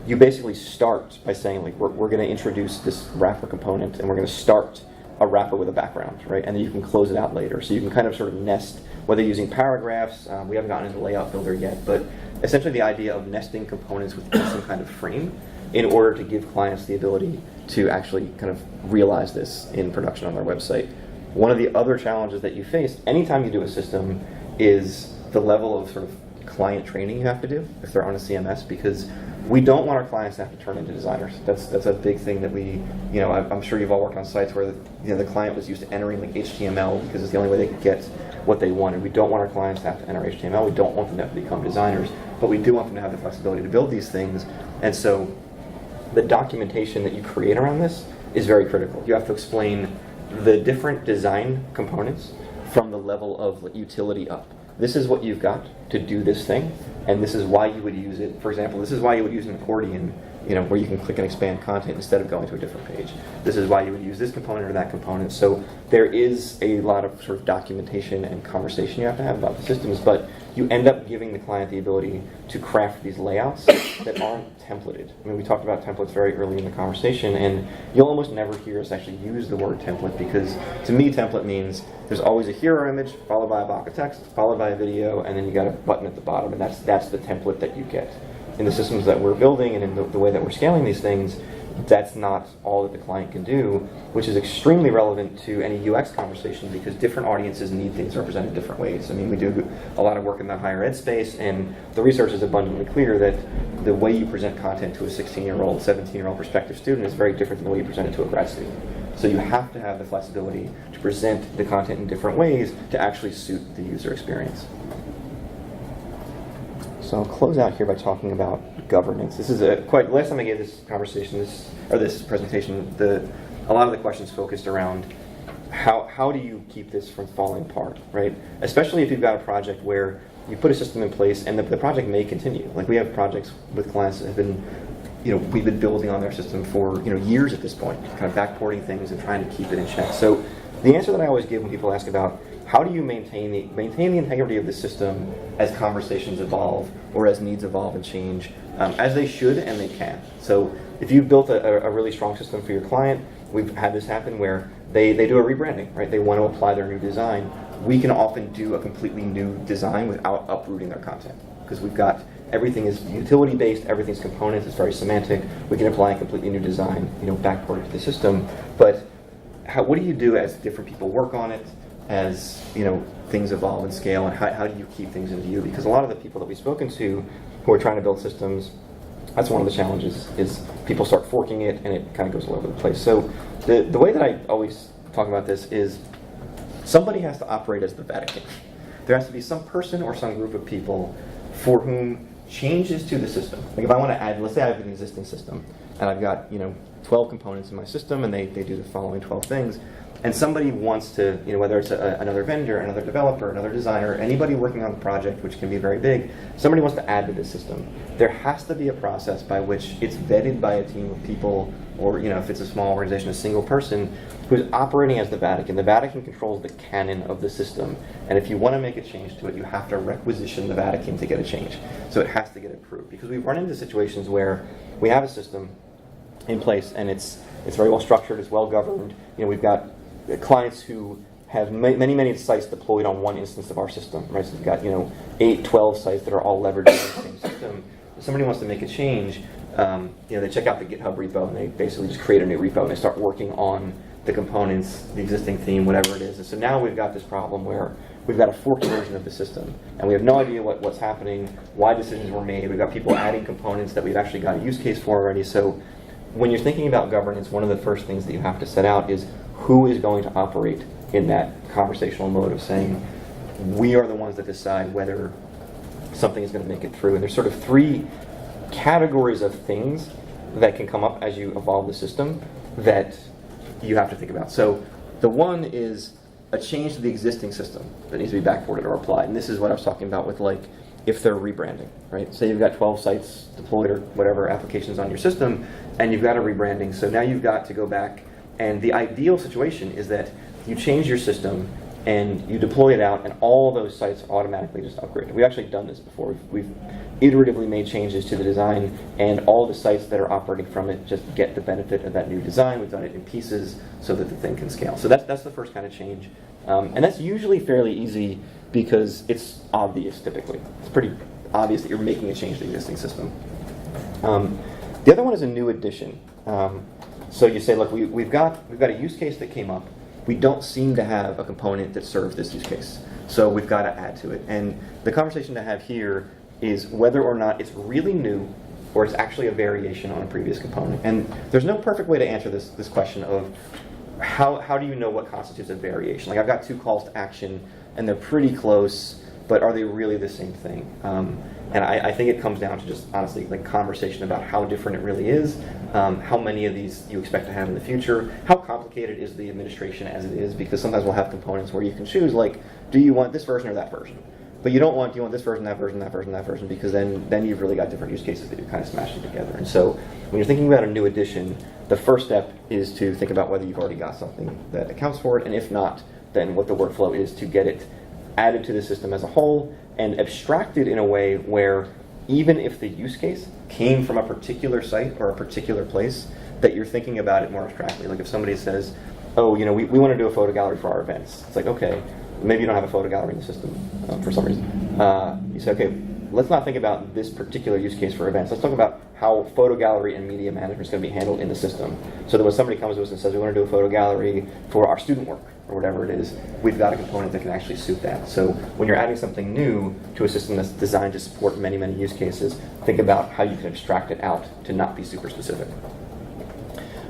you basically start by saying, we're going to introduce this wrapper component, and we're going to start a wrapper with a background, right? And then you can close it out later. So you can kind of sort of nest, whether using paragraphs, we haven't gotten into layout builder yet, but essentially the idea of nesting components within some kind of frame in order to give clients the ability to actually kind of realize this in production on their website. One of the other challenges that you face anytime you do a system is the level of sort of client training you have to do if they're on a CMS, because we don't want our clients to have to turn into designers. That's a big thing that we, I'm sure you've all worked on sites where the client was used to entering HTML because it's the only way they could get what they wanted. We don't want our clients to have to enter HTML. We don't want them to have to become designers, but we do want them to have the flexibility to build these things. And so the documentation that you create around this is very critical. You have to explain the different design components from the level of utility up. This is what you've got to do this thing, and this is why you would use it. For example, this is why you would use an accordion, where you can click and expand content instead of going to a different page. This is why you would use this component or that component. So there is a lot of sort of documentation and conversation you have to have about the systems, but you end up giving the client the ability to craft these layouts that aren't templated. I mean, we talked about templates very early in the conversation, and you'll almost never hear us actually use the word template, because to me, template means there's always a hero image, followed by a block of text, followed by a video, and then you got a button at the bottom, and that's the template that you get. In the systems that we're building and in the way that we're scaling these things, that's not all that the client can do, which is extremely relevant to any UX conversation because different audiences need things represented different ways. I mean, we do a lot of work in the higher ed space, and the research is abundantly clear that the way you present content to a 16-year-old, 17-year-old prospective student is very different than the way you present it to a grad student. So you have to have the flexibility to present the content in different ways to actually suit the user experience. So I'll close out here by talking about governance. This is last time I gave this presentation, a lot of the questions focused around how do you keep this from falling apart, right? Especially if you've got a project where you put a system in place and the project may continue. Like we have projects with clients that have been, we've been building on their system for years at this point, kind of backporting things and trying to keep it in check. So the answer that I always give when people ask about how do you maintain the integrity of the system as conversations evolve or as needs evolve and change, as they should and they can. So if you've built a really strong system for your client we've had this happen where they do a rebranding, right? They want to apply their new design. We can often do a completely new design without uprooting their content, because we've got everything is utility based, everything's components, it's very semantic. We can apply a completely new design, backported to the system. But what do you do as different people work on it, as things evolve and scale, and how do you keep things in view? Because a lot of the people that we've spoken to who are trying to build systems, that's one of the challenges, is people start forking it and it kind of goes all over the place. So the way that I always talk about this is somebody has to operate as the Vatican. There has to be some person or some group of people for whom changes to the system. Like if I want to add, let's say I have an existing system and I've got 12 components in my system and they do the following 12 things, and somebody wants to, whether it's another vendor, another developer, another designer, anybody working on the project, which can be very big, somebody wants to add to this system. There has to be a process by which it's vetted by a team of people, or if it's a small organization, a single person who's operating as the Vatican. The Vatican controls the canon of the system, and if you want to make a change to it, you have to requisition the Vatican to get a change. So it has to get approved, because we've run into situations where we have a system in place and it's very well structured, it's well governed. We've got clients who have many sites deployed on one instance of our system, right? So we've got 8, 12 sites that are all leveraging the same system. If somebody wants to make a change, they check out the GitHub repo and they basically just create a new repo and they start working on the components, the existing theme, whatever it is. And so now we've got this problem where we've got a forked version of the system and we have no idea what's happening, why decisions were made. We've got people adding components that we've actually got a use case for already. So when you're thinking about governance, one of the first things that you have to set out is who is going to operate in that conversational mode of saying, we are the ones that decide whether something is going to make it through. And there's sort of 3 categories of things that can come up as you evolve the system that you have to think about. So the one is a change to the existing system that needs to be backported or applied. And this is what I was talking about with if they're rebranding, right? Say you've got 12 sites deployed or whatever applications on your system, and you've got a rebranding. So now you've got to go back, and the ideal situation is that you change your system and you deploy it out, and all of those sites automatically just upgraded. We've actually done this before. We've iteratively made changes to the design, and all the sites that are operating from it just get the benefit of that new design. We've done it in pieces so that the thing can scale. So that's the first kind of change. And that's usually fairly easy because it's obvious typically. It's pretty obvious that you're making a change to the existing system. The other one is a new addition. So you say, look, we've got a use case that came up. We don't seem to have a component that serves this use case. So we've got to add to it. And the conversation to have here is whether or not it's really new or it's actually a variation on a previous component. And there's no perfect way to answer this question of how do you know what constitutes a variation? Like I've got 2 calls to action and they're pretty close, but are they really the same thing? And I think it comes down to just honestly conversation about how different it really is, how many of these you expect to have in the future, how complicated is the administration as it is, because sometimes we'll have components where you can choose, do you want this version or that version? But you don't want, do you want this version, that version, that version, that version, because then you've really got different use cases that you're kind of smashing together. And so when you're thinking about a new addition, the first step is to think about whether you've already got something that accounts for it, and if not, then what the workflow is to get it added to the system as a whole and abstracted in a way where even if the use case came from a particular site or a particular place, that you're thinking about it more abstractly. Like if somebody says, oh, we want to do a photo gallery for our events. It's like, okay, maybe you don't have a photo gallery in the system for some reason. You say, okay, let's not think about this particular use case for events. Let's talk about how photo gallery and media management is going to be handled in the system. So that when somebody comes to us and says, we want to do a photo gallery for our student work, or whatever it is, we've got a component that can actually suit that. So when you're adding something new to a system that's designed to support many use cases, think about how you can abstract it out to not be super specific.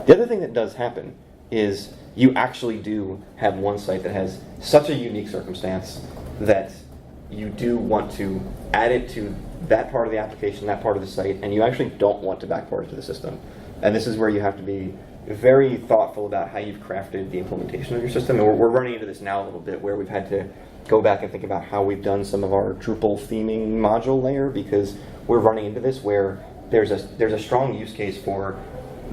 The other thing that does happen is you actually do have one site that has such a unique circumstance that you do want to add it to that part of the application, that part of the site, and you actually don't want to backport it to the system. And this is where you have to be very thoughtful about how you've crafted the implementation of your system. And we're running into this now a little bit where we've had to go back and think about how we've done some of our Drupal theming module layer, because we're running into this where there's a strong use case for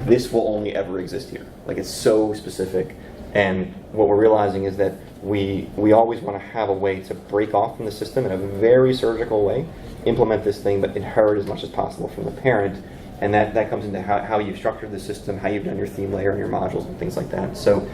this will only ever exist here. Like it's so specific. And what we're realizing is that we always want to have a way to break off from the system in a very surgical way, implement this thing, but inherit as much as possible from the parent. And that comes into how you've structured the system, how you've done your theme layer and your modules and things like that. So,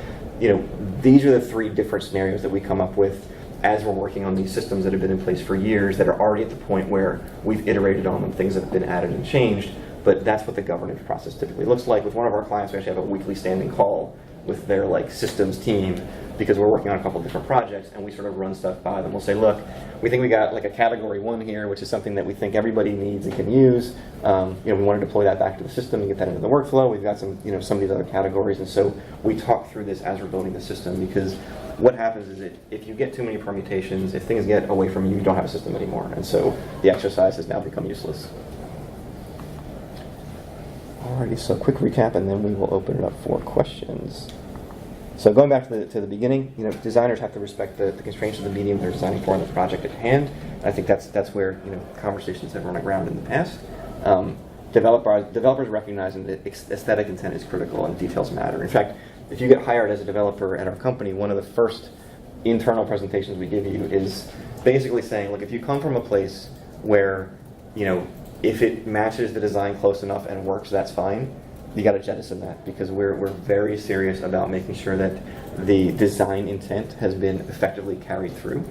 these are the 3 different scenarios that we come up with as we're working on these systems that have been in place for years that are already at the point where we've iterated on them, things that have been added and changed. But that's what the governance process typically looks like. With one of our clients, we actually have a weekly standing call with their systems team, because we're working on a couple of different projects, and we sort of run stuff by them. We'll say, look, we think we got a category 1 here, which is something that we think everybody needs and can use. We want to deploy that back to the system and get that into the workflow. We've got some of these other categories, and so we talk through this as we're building the system, because what happens is if you get too many permutations, if things get away from you, you don't have a system anymore, and so the exercise has now become useless. Alrighty, so quick recap, and then we will open it up for questions. So going back to the beginning, designers have to respect the constraints of the medium they're designing for and the project at hand. And I think that's where conversations have run aground in the past. Developers recognizing that aesthetic intent is critical and details matter. In fact, if you get hired as a developer at our company, one of the first internal presentations we give you is basically saying, look, if you come from a place where if it matches the design close enough and works, that's fine. You got to jettison that, because we're very serious about making sure that the design intent has been effectively carried through.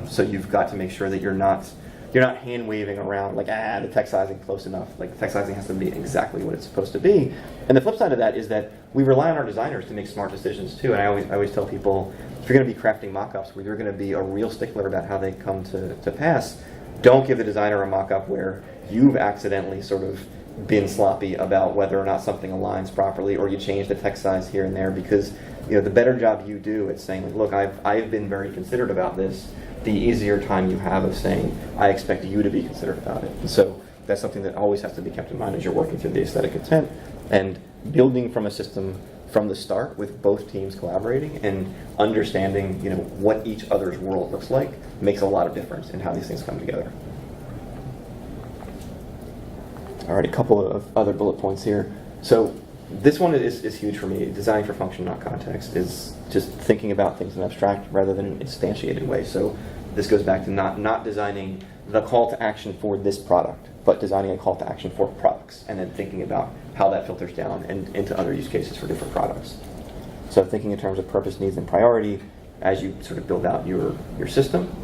So you've got to make sure that you're not hand waving around the text sizing close enough. The text sizing has to be exactly what it's supposed to be. And the flip side of that is that we rely on our designers to make smart decisions too. And I always tell people, if you're going to be crafting mock-ups where you're going to be a real stickler about how they come to pass, don't give the designer a mock-up where you've accidentally sort of been sloppy about whether or not something aligns properly, or you change the text size here and there, because the better job you do at saying, look, I've been very considerate about this, the easier time you have of saying, I expect you to be considerate about it. And so that's something that always has to be kept in mind as you're working through the aesthetic intent, and building from a system from the start with both teams collaborating and understanding what each other's world looks like makes a lot of difference in how these things come together. All right, a couple of other bullet points here. So this one is huge for me. Designing for function, not context, is just thinking about things in abstract rather than instantiated way. So this goes back to not designing the call to action for this product, but designing a call to action for products, and then thinking about how that filters down and into other use cases for different products. So thinking in terms of purpose, needs, and priority as you sort of build out your system,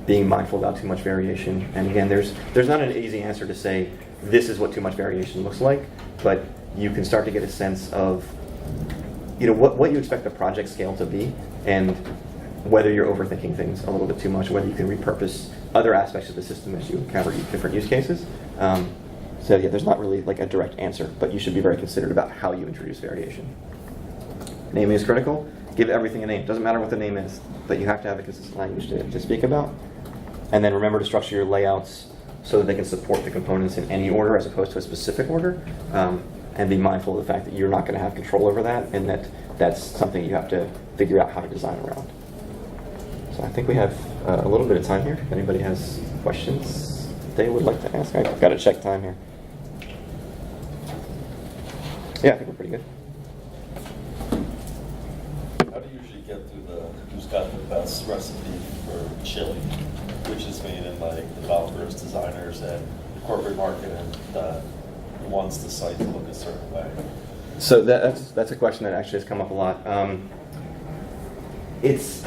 being mindful about too much variation. And again, there's not an easy answer to say, this is what too much variation looks like, but you can start to get a sense of what you expect the project scale to be, and whether you're overthinking things a little bit too much, whether you can repurpose other aspects of the system as you encounter different use cases. So yeah, there's not really a direct answer, but you should be very considerate about how you introduce variation. Naming is critical. Give everything a name. Doesn't matter what the name is, but you have to have a consistent language to speak about. And then remember to structure your layouts so that they can support the components in any order as opposed to a specific order, and be mindful of the fact that you're not going to have control over that, and that's something you have to figure out how to design around. So I think we have a little bit of time here. If anybody has questions they would like to ask, I've got to check time here. Yeah, I think we're pretty good. How do you usually get through who's got the best recipe for chili, which is made in developers, designers, and the corporate market, and that wants the site to look a certain way? So that's a question that actually has come up a lot. It's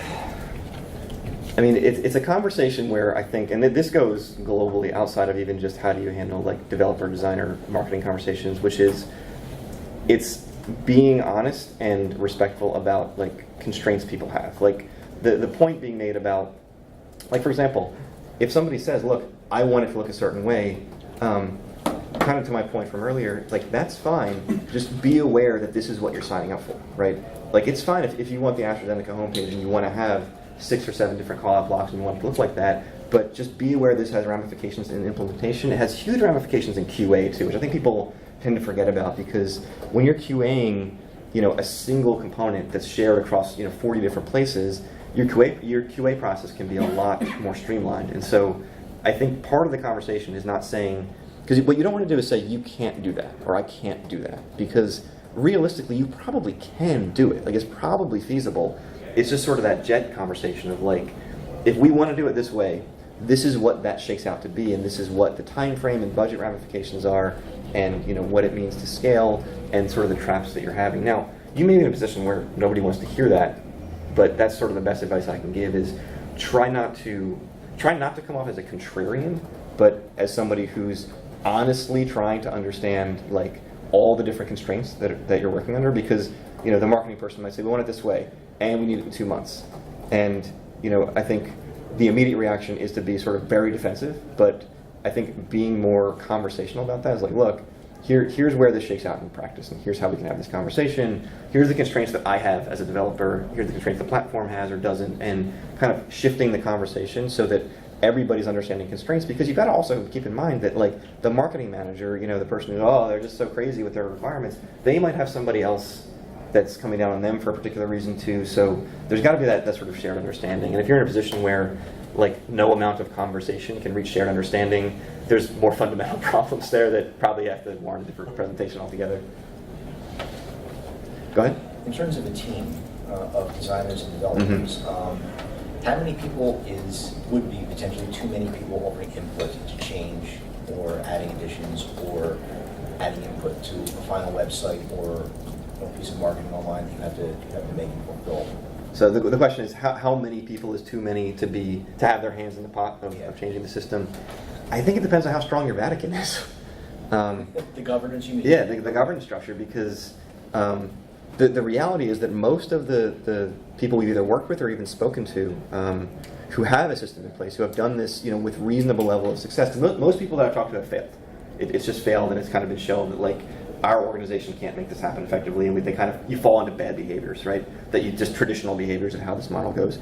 a conversation where I think, and this goes globally outside of even just how do you handle developer, designer, marketing conversations, which is it's being honest and respectful about constraints people have. The point being made about, for example, if somebody says, look, I want it to look a certain way, kind of to my point from earlier, that's fine. Just be aware that this is what you're signing up for, right? It's fine if you want the AstraZeneca homepage and you want to have 6 or 7 different call-out blocks and you want it to look like that, but just be aware this has ramifications in implementation. It has huge ramifications in QA too, which I think people tend to forget about, because when you're QAing, a single component that's shared across 40 different places, your QA process can be a lot more streamlined. And so I think part of the conversation is not saying, because what you don't want to do is say you can't do that or I can't do that, because realistically you probably can do it. It's probably feasible. It's just sort of that jet conversation of if we want to do it this way, this is what that shakes out to be, and this is what the time frame and budget ramifications are, and what it means to scale, and sort of the traps that you're having. Now, you may be in a position where nobody wants to hear that, but that's sort of the best advice I can give is try not to come off as a contrarian, but as somebody who's honestly trying to understand like all the different constraints that you're working under, because the marketing person might say, we want it this way, and we need it in 2 months. And I think the immediate reaction is to be sort of very defensive, but I think being more conversational about that is like, look, here's where this shakes out in practice, and here's how we can have this conversation. Here's the constraints that I have as a developer. Here's the constraints the platform has or doesn't, and kind of shifting the conversation so that everybody's understanding constraints. Because you've got to also keep in mind that like the marketing manager, the person who, they're just so crazy with their requirements, they might have somebody else that's coming down on them for a particular reason too. So there's got to be that sort of shared understanding. And if you're in a position where like no amount of conversation can reach shared understanding, there's more fundamental problems there that probably have to warrant a different presentation altogether. Go ahead. In terms of a team of designers and developers, how many people would be potentially too many people offering input to change or adding additions or adding input to a final website or a piece of marketing online that you have to make and fulfill? So the question is, how many people is too many to have their hands in the pot of changing the system? I think it depends on how strong your Vatican is. The governance, you mean? Yeah, the governance structure, because the reality is that most of the people we've either worked with or even spoken to who have a system in place, who have done this with reasonable level of success, most people that I've talked to have failed. It's just failed, and it's kind of been shown that like our organization can't make this happen effectively, and you fall into bad behaviors, right? Just traditional behaviors of how this model goes.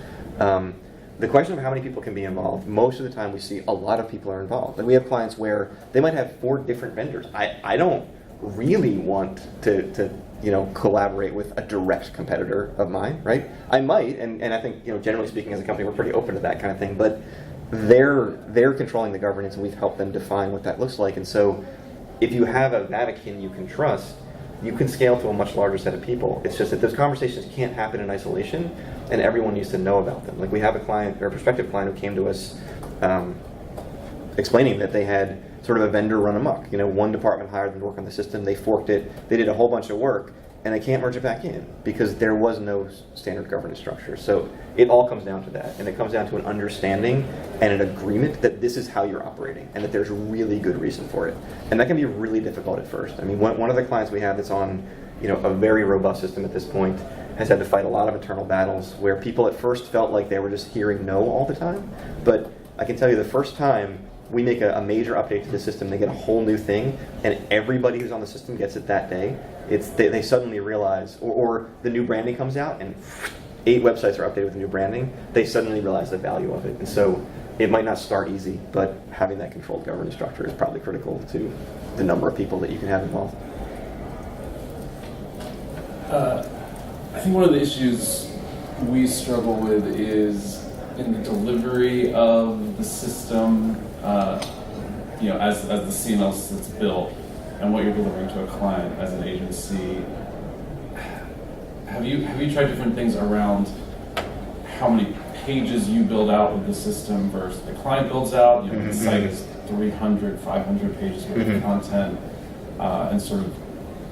The question of how many people can be involved, most of the time we see a lot of people are involved. Like we have clients where they might have 4 different vendors. I don't really want to collaborate with a direct competitor of mine, right? I might, and I think generally speaking as a company we're pretty open to that kind of thing, but they're controlling the governance, and we've helped them define what that looks like. And so if you have a Vatican you can trust, you can scale to a much larger set of people. It's just that those conversations can't happen in isolation, and everyone needs to know about them. Like we have a client, or a prospective client, who came to us explaining that they had sort of a vendor run amok. One department hired them to work on the system, they forked it, they did a whole bunch of work, and they can't merge it back in because there was no standard governance structure. So it all comes down to that, and it comes down to an understanding and an agreement that this is how you're operating, and that there's really good reason for it. And that can be really difficult at first. I mean, one of the clients we have that's on a very robust system at this point has had to fight a lot of internal battles where people at first felt like they were just hearing no all the time. But I can tell you the first time we make a major update to the system, they get a whole new thing, and everybody who's on the system gets it that day. They suddenly realize, or the new branding comes out, and 8 websites are updated with the new branding, they suddenly realize the value of it. And so it might not start easy, but having that controlled governance structure is probably critical to the number of people that you can have involved. I think one of the issues we struggle with is in the delivery of the system, as the CMS that's built, and what you're delivering to a client as an agency. Have you tried different things around how many pages you build out of the system versus the client builds out? The site is 300, 500 pages worth of content, and sort of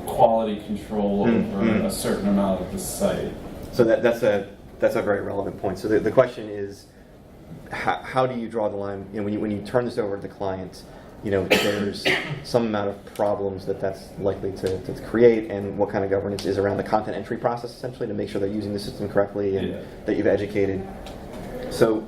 quality control over a certain amount of the site. So that's a very relevant point. So the question is, how do you draw the line? When you turn this over to the client, there's some amount of problems that's likely to create, and what kind of governance is around the content entry process, essentially, to make sure they're using the system correctly and that you've educated. So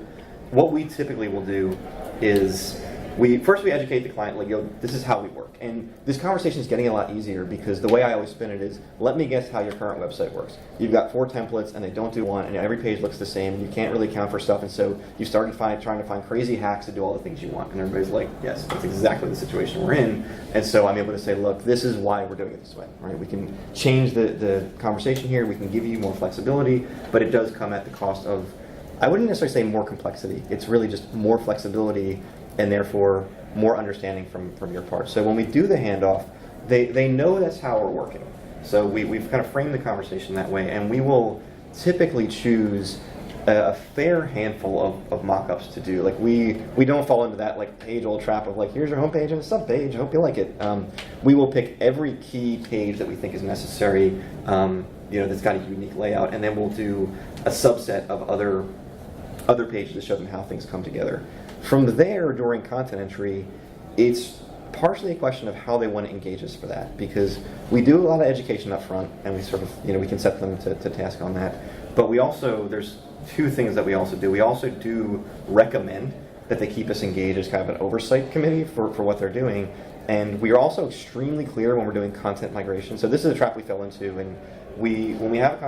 what we typically will do is we educate the client, like, this is how we work. And this conversation is getting a lot easier because the way I always spin it is, let me guess how your current website works. You've got 4 templates and they don't do one, and every page looks the same, and you can't really count for stuff, and so you started trying to find crazy hacks to do all the things you want. And everybody's like, yes, that's exactly the situation we're in. And so I'm able to say, look, this is why we're doing it this way, right? We can change the conversation here, we can give you more flexibility, but it does come at the cost of, I wouldn't necessarily say more complexity, it's really just more flexibility, and therefore more understanding from your part. So when we do the handoff, they know that's how we're working. So we've kind of framed the conversation that way, and we will typically choose a fair handful of mock-ups to do. Like we don't fall into that like age-old trap of like, here's your homepage and a sub-page, I hope you like it. We will pick every key page that we think is necessary, that's got a unique layout, and then we'll do a subset of other pages to show them how things come together. From there, during content entry, it's partially a question of how they want to engage us for that, because we do a lot of education up front, and we sort of, we can set them to task on that. But we also, there's two things that we also do. We also do recommend that they keep us engaged as kind of an oversight committee for what they're doing. And we are also extremely clear when we're doing content migration. So this is a trap we fell into, and when we have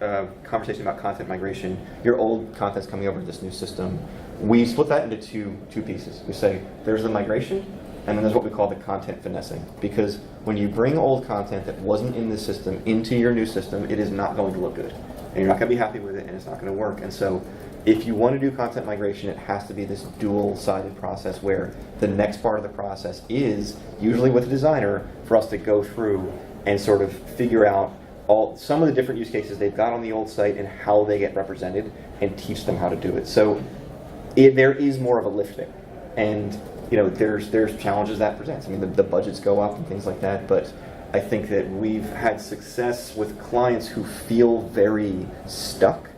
a conversation about content migration, your old content's coming over to this new system, we split that into two pieces. We say there's the migration, and then there's what we call the content finessing. Because when you bring old content that wasn't in the system into your new system, it is not going to look good. And you're not going to be happy with it, and it's not going to work. And so if you want to do content migration, it has to be this dual-sided process where the next part of the process is, usually with a designer, for us to go through and sort of figure out some of the different use cases they've got on the old site and how they get represented, and teach them how to do it. So there is more of a lift there. And there's challenges that presents. I mean, the budgets go up and things like that, but I think that we've had success with clients who feel very stuck,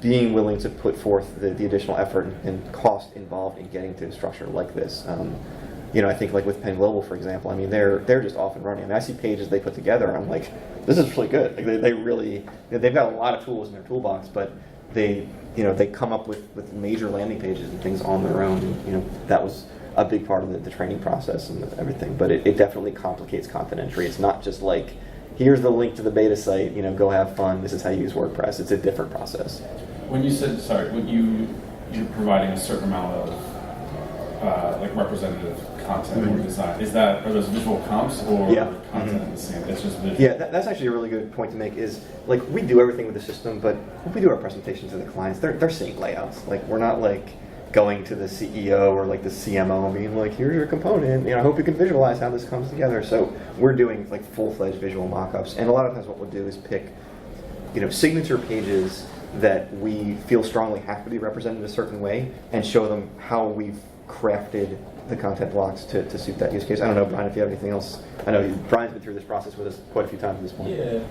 being willing to put forth the additional effort and cost involved in getting to a structure like this. I think like with Penn Global, for example, I mean, they're just off and running. I mean, I see pages they put together, and I'm like, this is really good. Like they really, they've got a lot of tools in their toolbox, but they come up with major landing pages and things on their own. And, that was a big part of the training process and everything. But it definitely complicates content entry. It's not just like, here's the link to the beta site, go have fun, this is how you use WordPress. It's a different process. When you said, when you're providing a certain amount of representative content or design, are those visual comps or content the same? It's just visual. Yeah, that's actually a really good point to make. Is like we do everything with the system, but when we do our presentations to the clients, they're seeing layouts. Like we're not like going to the CEO or like the CMO and being like, here's your component. I hope you can visualize how this comes together. So we're doing like full-fledged visual mock-ups, and a lot of times what we'll do is pick, signature pages that we feel strongly have to be represented a certain way, and show them how we've crafted the content blocks to suit that use case. I don't know, Brian, if you have anything else. I know Brian's been through this process with us quite a few times at this point. Yeah,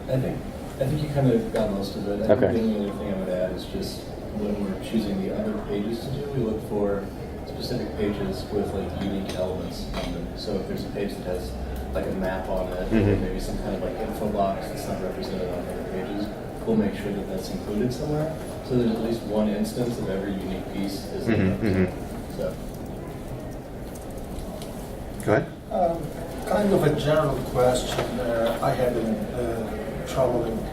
I think you kind of got most of it. I think the only other thing I would add is just when we're choosing the other pages to do, we look for specific pages with like unique elements on them. So if there's a page that has like a map on it, or maybe some kind of like info box that's not represented on other pages, we'll make sure that that's included somewhere. So there's at least one instance of every unique piece is represented. So. Go ahead. Kind of a general question I have been troubling.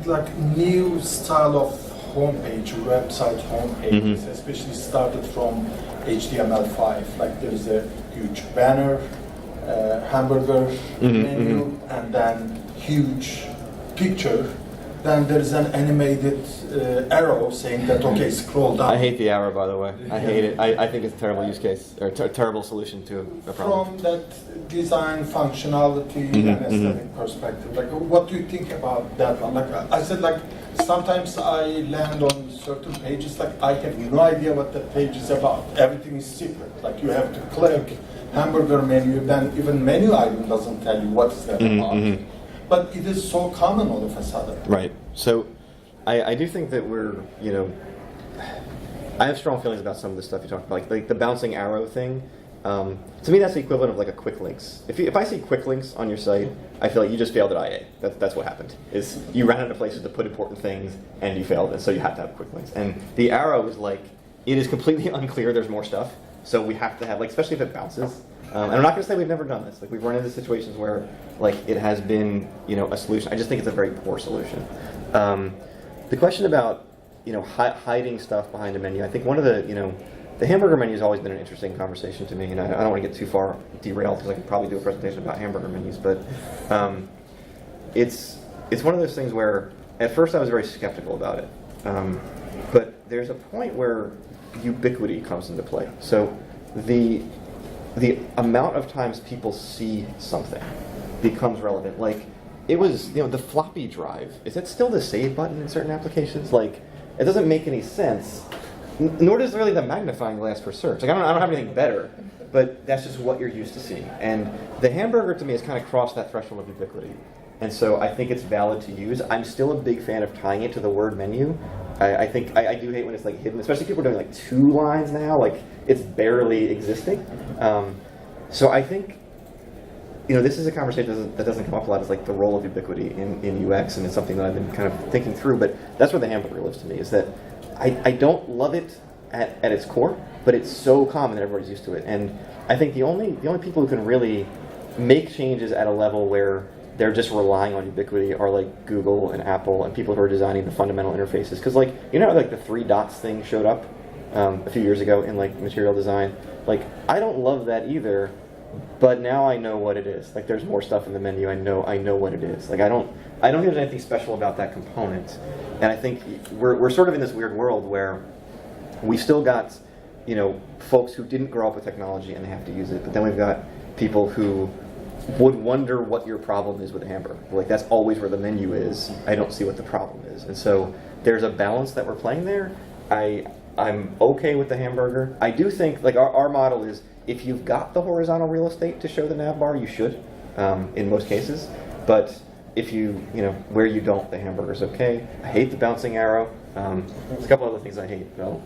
Like new style of homepage, website homepages, especially started from HTML5. Like there is a huge banner, hamburger menu, and then huge picture. Then there is an animated arrow saying that, okay, scroll down. I hate the arrow, by the way. I hate it. I think it's a terrible use case, or a terrible solution to a problem. From that design functionality and aesthetic perspective, like, what do you think about that one? Like I said, like sometimes I land on certain pages, like I have no idea what that page is about. Everything is secret. Like you have to click hamburger menu, then even menu item doesn't tell you what is that about. But it is so common all of a sudden. Right. So I do think that we're, I have strong feelings about some of the stuff you talked about, like the bouncing arrow thing. To me, that's the equivalent of like a quick links. If I see quick links on your site, I feel like you just failed at IA. That's what happened. Is you ran out of places to put important things and you failed, and so you have to have quick links. And the arrow is like, it is completely unclear. There's more stuff, so we have to have like, especially if it bounces. And I'm not going to say we've never done this. Like we've run into situations where like it has been, a solution. I just think it's a very poor solution. The question about, hiding stuff behind a menu. I think one of the hamburger menu has always been an interesting conversation to me, and I don't want to get too far derailed because I could probably do a presentation about hamburger menus. But it's one of those things where at first I was very skeptical about it, but there's a point where ubiquity comes into play. So the amount of times people see something becomes relevant. Like it was, the floppy drive. Is it still the save button in certain applications? Like, it doesn't make any sense. Nor does really the magnifying glass for search. Like, I don't have anything better, but that's just what you're used to seeing. And the hamburger to me has kind of crossed that threshold of ubiquity. And so I think it's valid to use. I'm still a big fan of tying it to the word menu. I think I do hate when it's like hidden, especially people are doing like 2 lines now. Like, it's barely existing. So I think, this is a conversation that doesn't come up a lot, is like the role of ubiquity in UX, and it's something that I've been kind of thinking through, but that's where the hamburger lives to me, is that I don't love it at its core, but it's so common that everybody's used to it. And I think the only people who can really make changes at a level where they're just relying on ubiquity are like Google and Apple and people who are designing the fundamental interfaces. Because like the 3 dots thing showed up a few years ago in like material design. Like, I don't love that either, but now I know what it is. Like, there's more stuff in the menu. I know what it is. Like, I don't think there's anything special about that component. And I think we're sort of in this weird world where we still got, folks who didn't grow up with technology and they have to use it. But then we've got people who would wonder what your problem is with a hamburger. Like, that's always where the menu is. I don't see what the problem is. And so there's a balance that we're playing there. I'm okay with the hamburger. I do think, like, our model is, if you've got the horizontal real estate to show the nav bar, you should, in most cases. But if where you don't, the hamburger's okay. I hate the bouncing arrow. There's a couple other things I hate, but I'll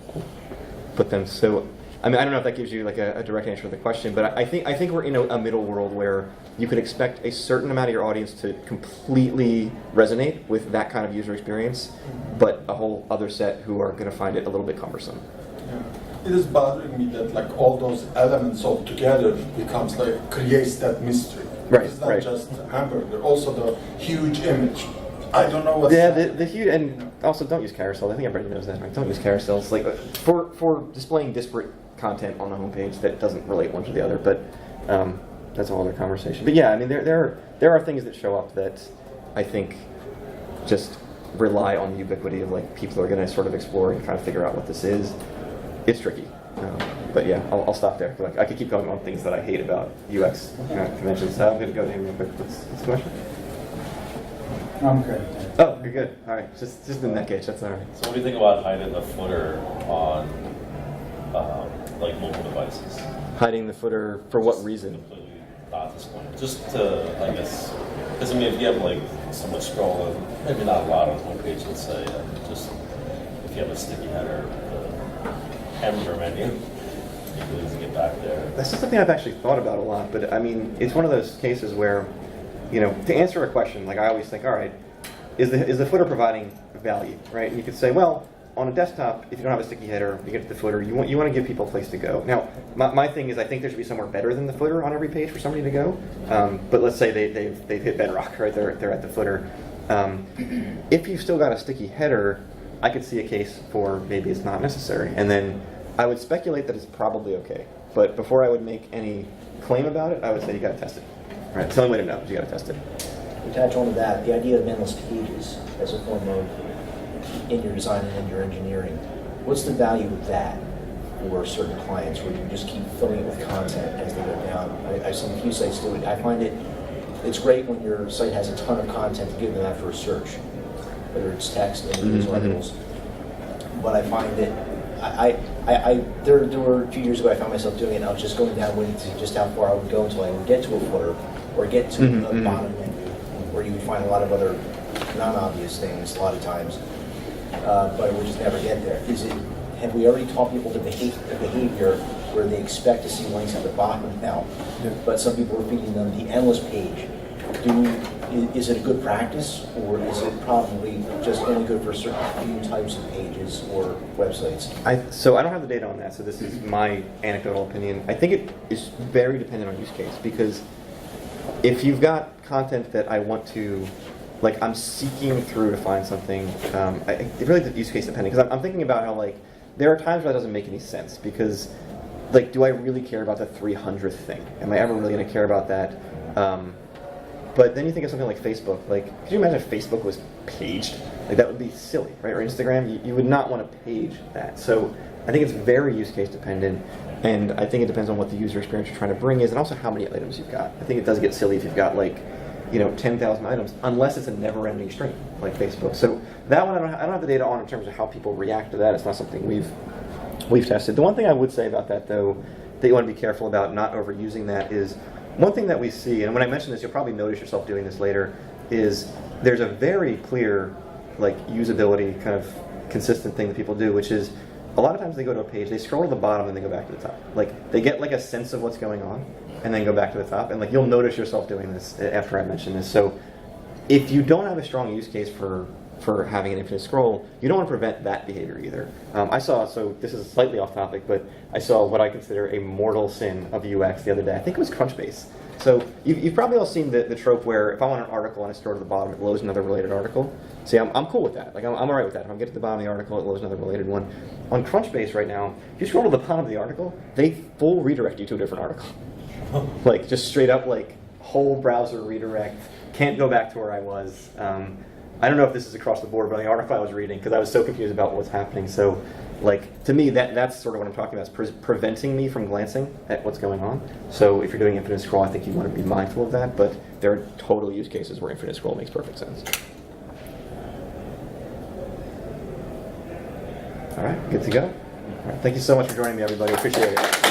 put them. So, I don't know if that gives you like a direct answer to the question, but I think we're in a middle world where you can expect a certain amount of your audience to completely resonate with that kind of user experience, but a whole other set who are going to find it a little bit cumbersome. Yeah. It is bothering me that like all those elements all together becomes like creates that mystery. Right, It's not right. just hamburger, also the huge image. I don't know what's Yeah, the huge, and also don't use carousels. I think everybody knows that. Right? Don't use carousels, like for displaying disparate content on the homepage that doesn't relate one to the other. But that's a whole other conversation. But yeah, there are things that show up that I think just rely on the ubiquity of like people are going to sort of explore and try to figure out what this is. It's tricky. But yeah, I'll stop there. Like, I could keep going on things that I hate about UX conventions. So I'm going to go to him real quick. What's the question? I'm good. Oh, you're good. All right. Just in that case, that's all right. So what do you think about hiding the footer on like mobile devices? Hiding the footer for what reason? Completely not displaying. Just to, I guess, because if you have like so much scrolling, maybe not a lot on the homepage, let's say, just if you have a sticky header, the hamburger menu, you can get back there. That's not something I've actually thought about a lot, but it's one of those cases where, to answer a question, like I always think, all right, is the footer providing value, right? And you could say, well, on a desktop, if you don't have a sticky header, you get to the footer, you want to give people a place to go. Now, my thing is, I think there should be somewhere better than the footer on every page for somebody to go. But let's say they've hit bedrock, right? They're at the footer. If you've still got a sticky header, I could see a case for maybe it's not necessary, and then I would speculate that it's probably okay. But before I would make any claim about it, I would say you got to test it. Right? It's the only way to know is you got to test it. To attach on to that, the idea of endless pages as a form of in your design and in your engineering, what's the value of that for certain clients where you just keep filling it with content as they go down? I've seen a few sites do it. I find it's great when your site has a ton of content to give them after a search, whether it's text, images, or articles. But I find that there were a few years ago I found myself doing it, and I was just going down waiting to see just how far I would go until I would get to a footer or get to the bottom menu, where you would find a lot of other non-obvious things a lot of times, but I would just never get there. Have we already taught people the behavior where they expect to see links at the bottom now, but some people are feeding them the endless page? Is it a good practice, or is it probably just only good for certain few types of pages or websites? So I don't have the data on that, so this is my anecdotal opinion. I think it is very dependent on use case, because if you've got content that I want to, like I'm seeking through to find something, it really is use case dependent, because I'm thinking about how like there are times where that doesn't make any sense, because like do I really care about the 300th thing? Am I ever really going to care about that? But then you think of something like Facebook. Like, could you imagine if Facebook was paged? Like, that would be silly, right? Or Instagram, you would not want to page that. So I think it's very use case dependent, and I think it depends on what the user experience you're trying to bring is, and also how many items you've got. I think it does get silly if you've got like 10,000 items unless it's a never-ending stream like Facebook. So that one I don't have the data on in terms of how people react to that. It's not something we've tested. The one thing I would say about that, though, that you want to be careful about not overusing that is one thing that we see, and when I mention this, you'll probably notice yourself doing this later, is there's a very clear usability kind of consistent thing that people do, which is a lot of times they go to a page, they scroll to the bottom, and they go back to the top. They get a sense of what's going on, and then go back to the top. And you'll notice yourself doing this after I mention this. So if you don't have a strong use case for having an infinite scroll, you don't want to prevent that behavior either. So this is slightly off topic, but I saw what I consider a mortal sin of UX the other day. I think it was Crunchbase. So you've probably all seen the trope where if I want an article and I scroll to the bottom, it loads another related article. See, I'm cool with that. I'm all right with that. If I get to the bottom of the article, it loads another related one. On Crunchbase right now, if you scroll to the bottom of the article, they full redirect you to a different article. Just straight up, whole browser redirect. Can't go back to where I was. I don't know if this is across the board, but on the article I was reading, because I was so confused about what's happening. So, to me, that's sort of what I'm talking about, is preventing me from glancing at what's going on. So if you're doing infinite scroll, I think you want to be mindful of that, but there are total use cases where infinite scroll makes perfect sense. All right, good to go. All right, thank you so much for joining me, everybody. Appreciate it.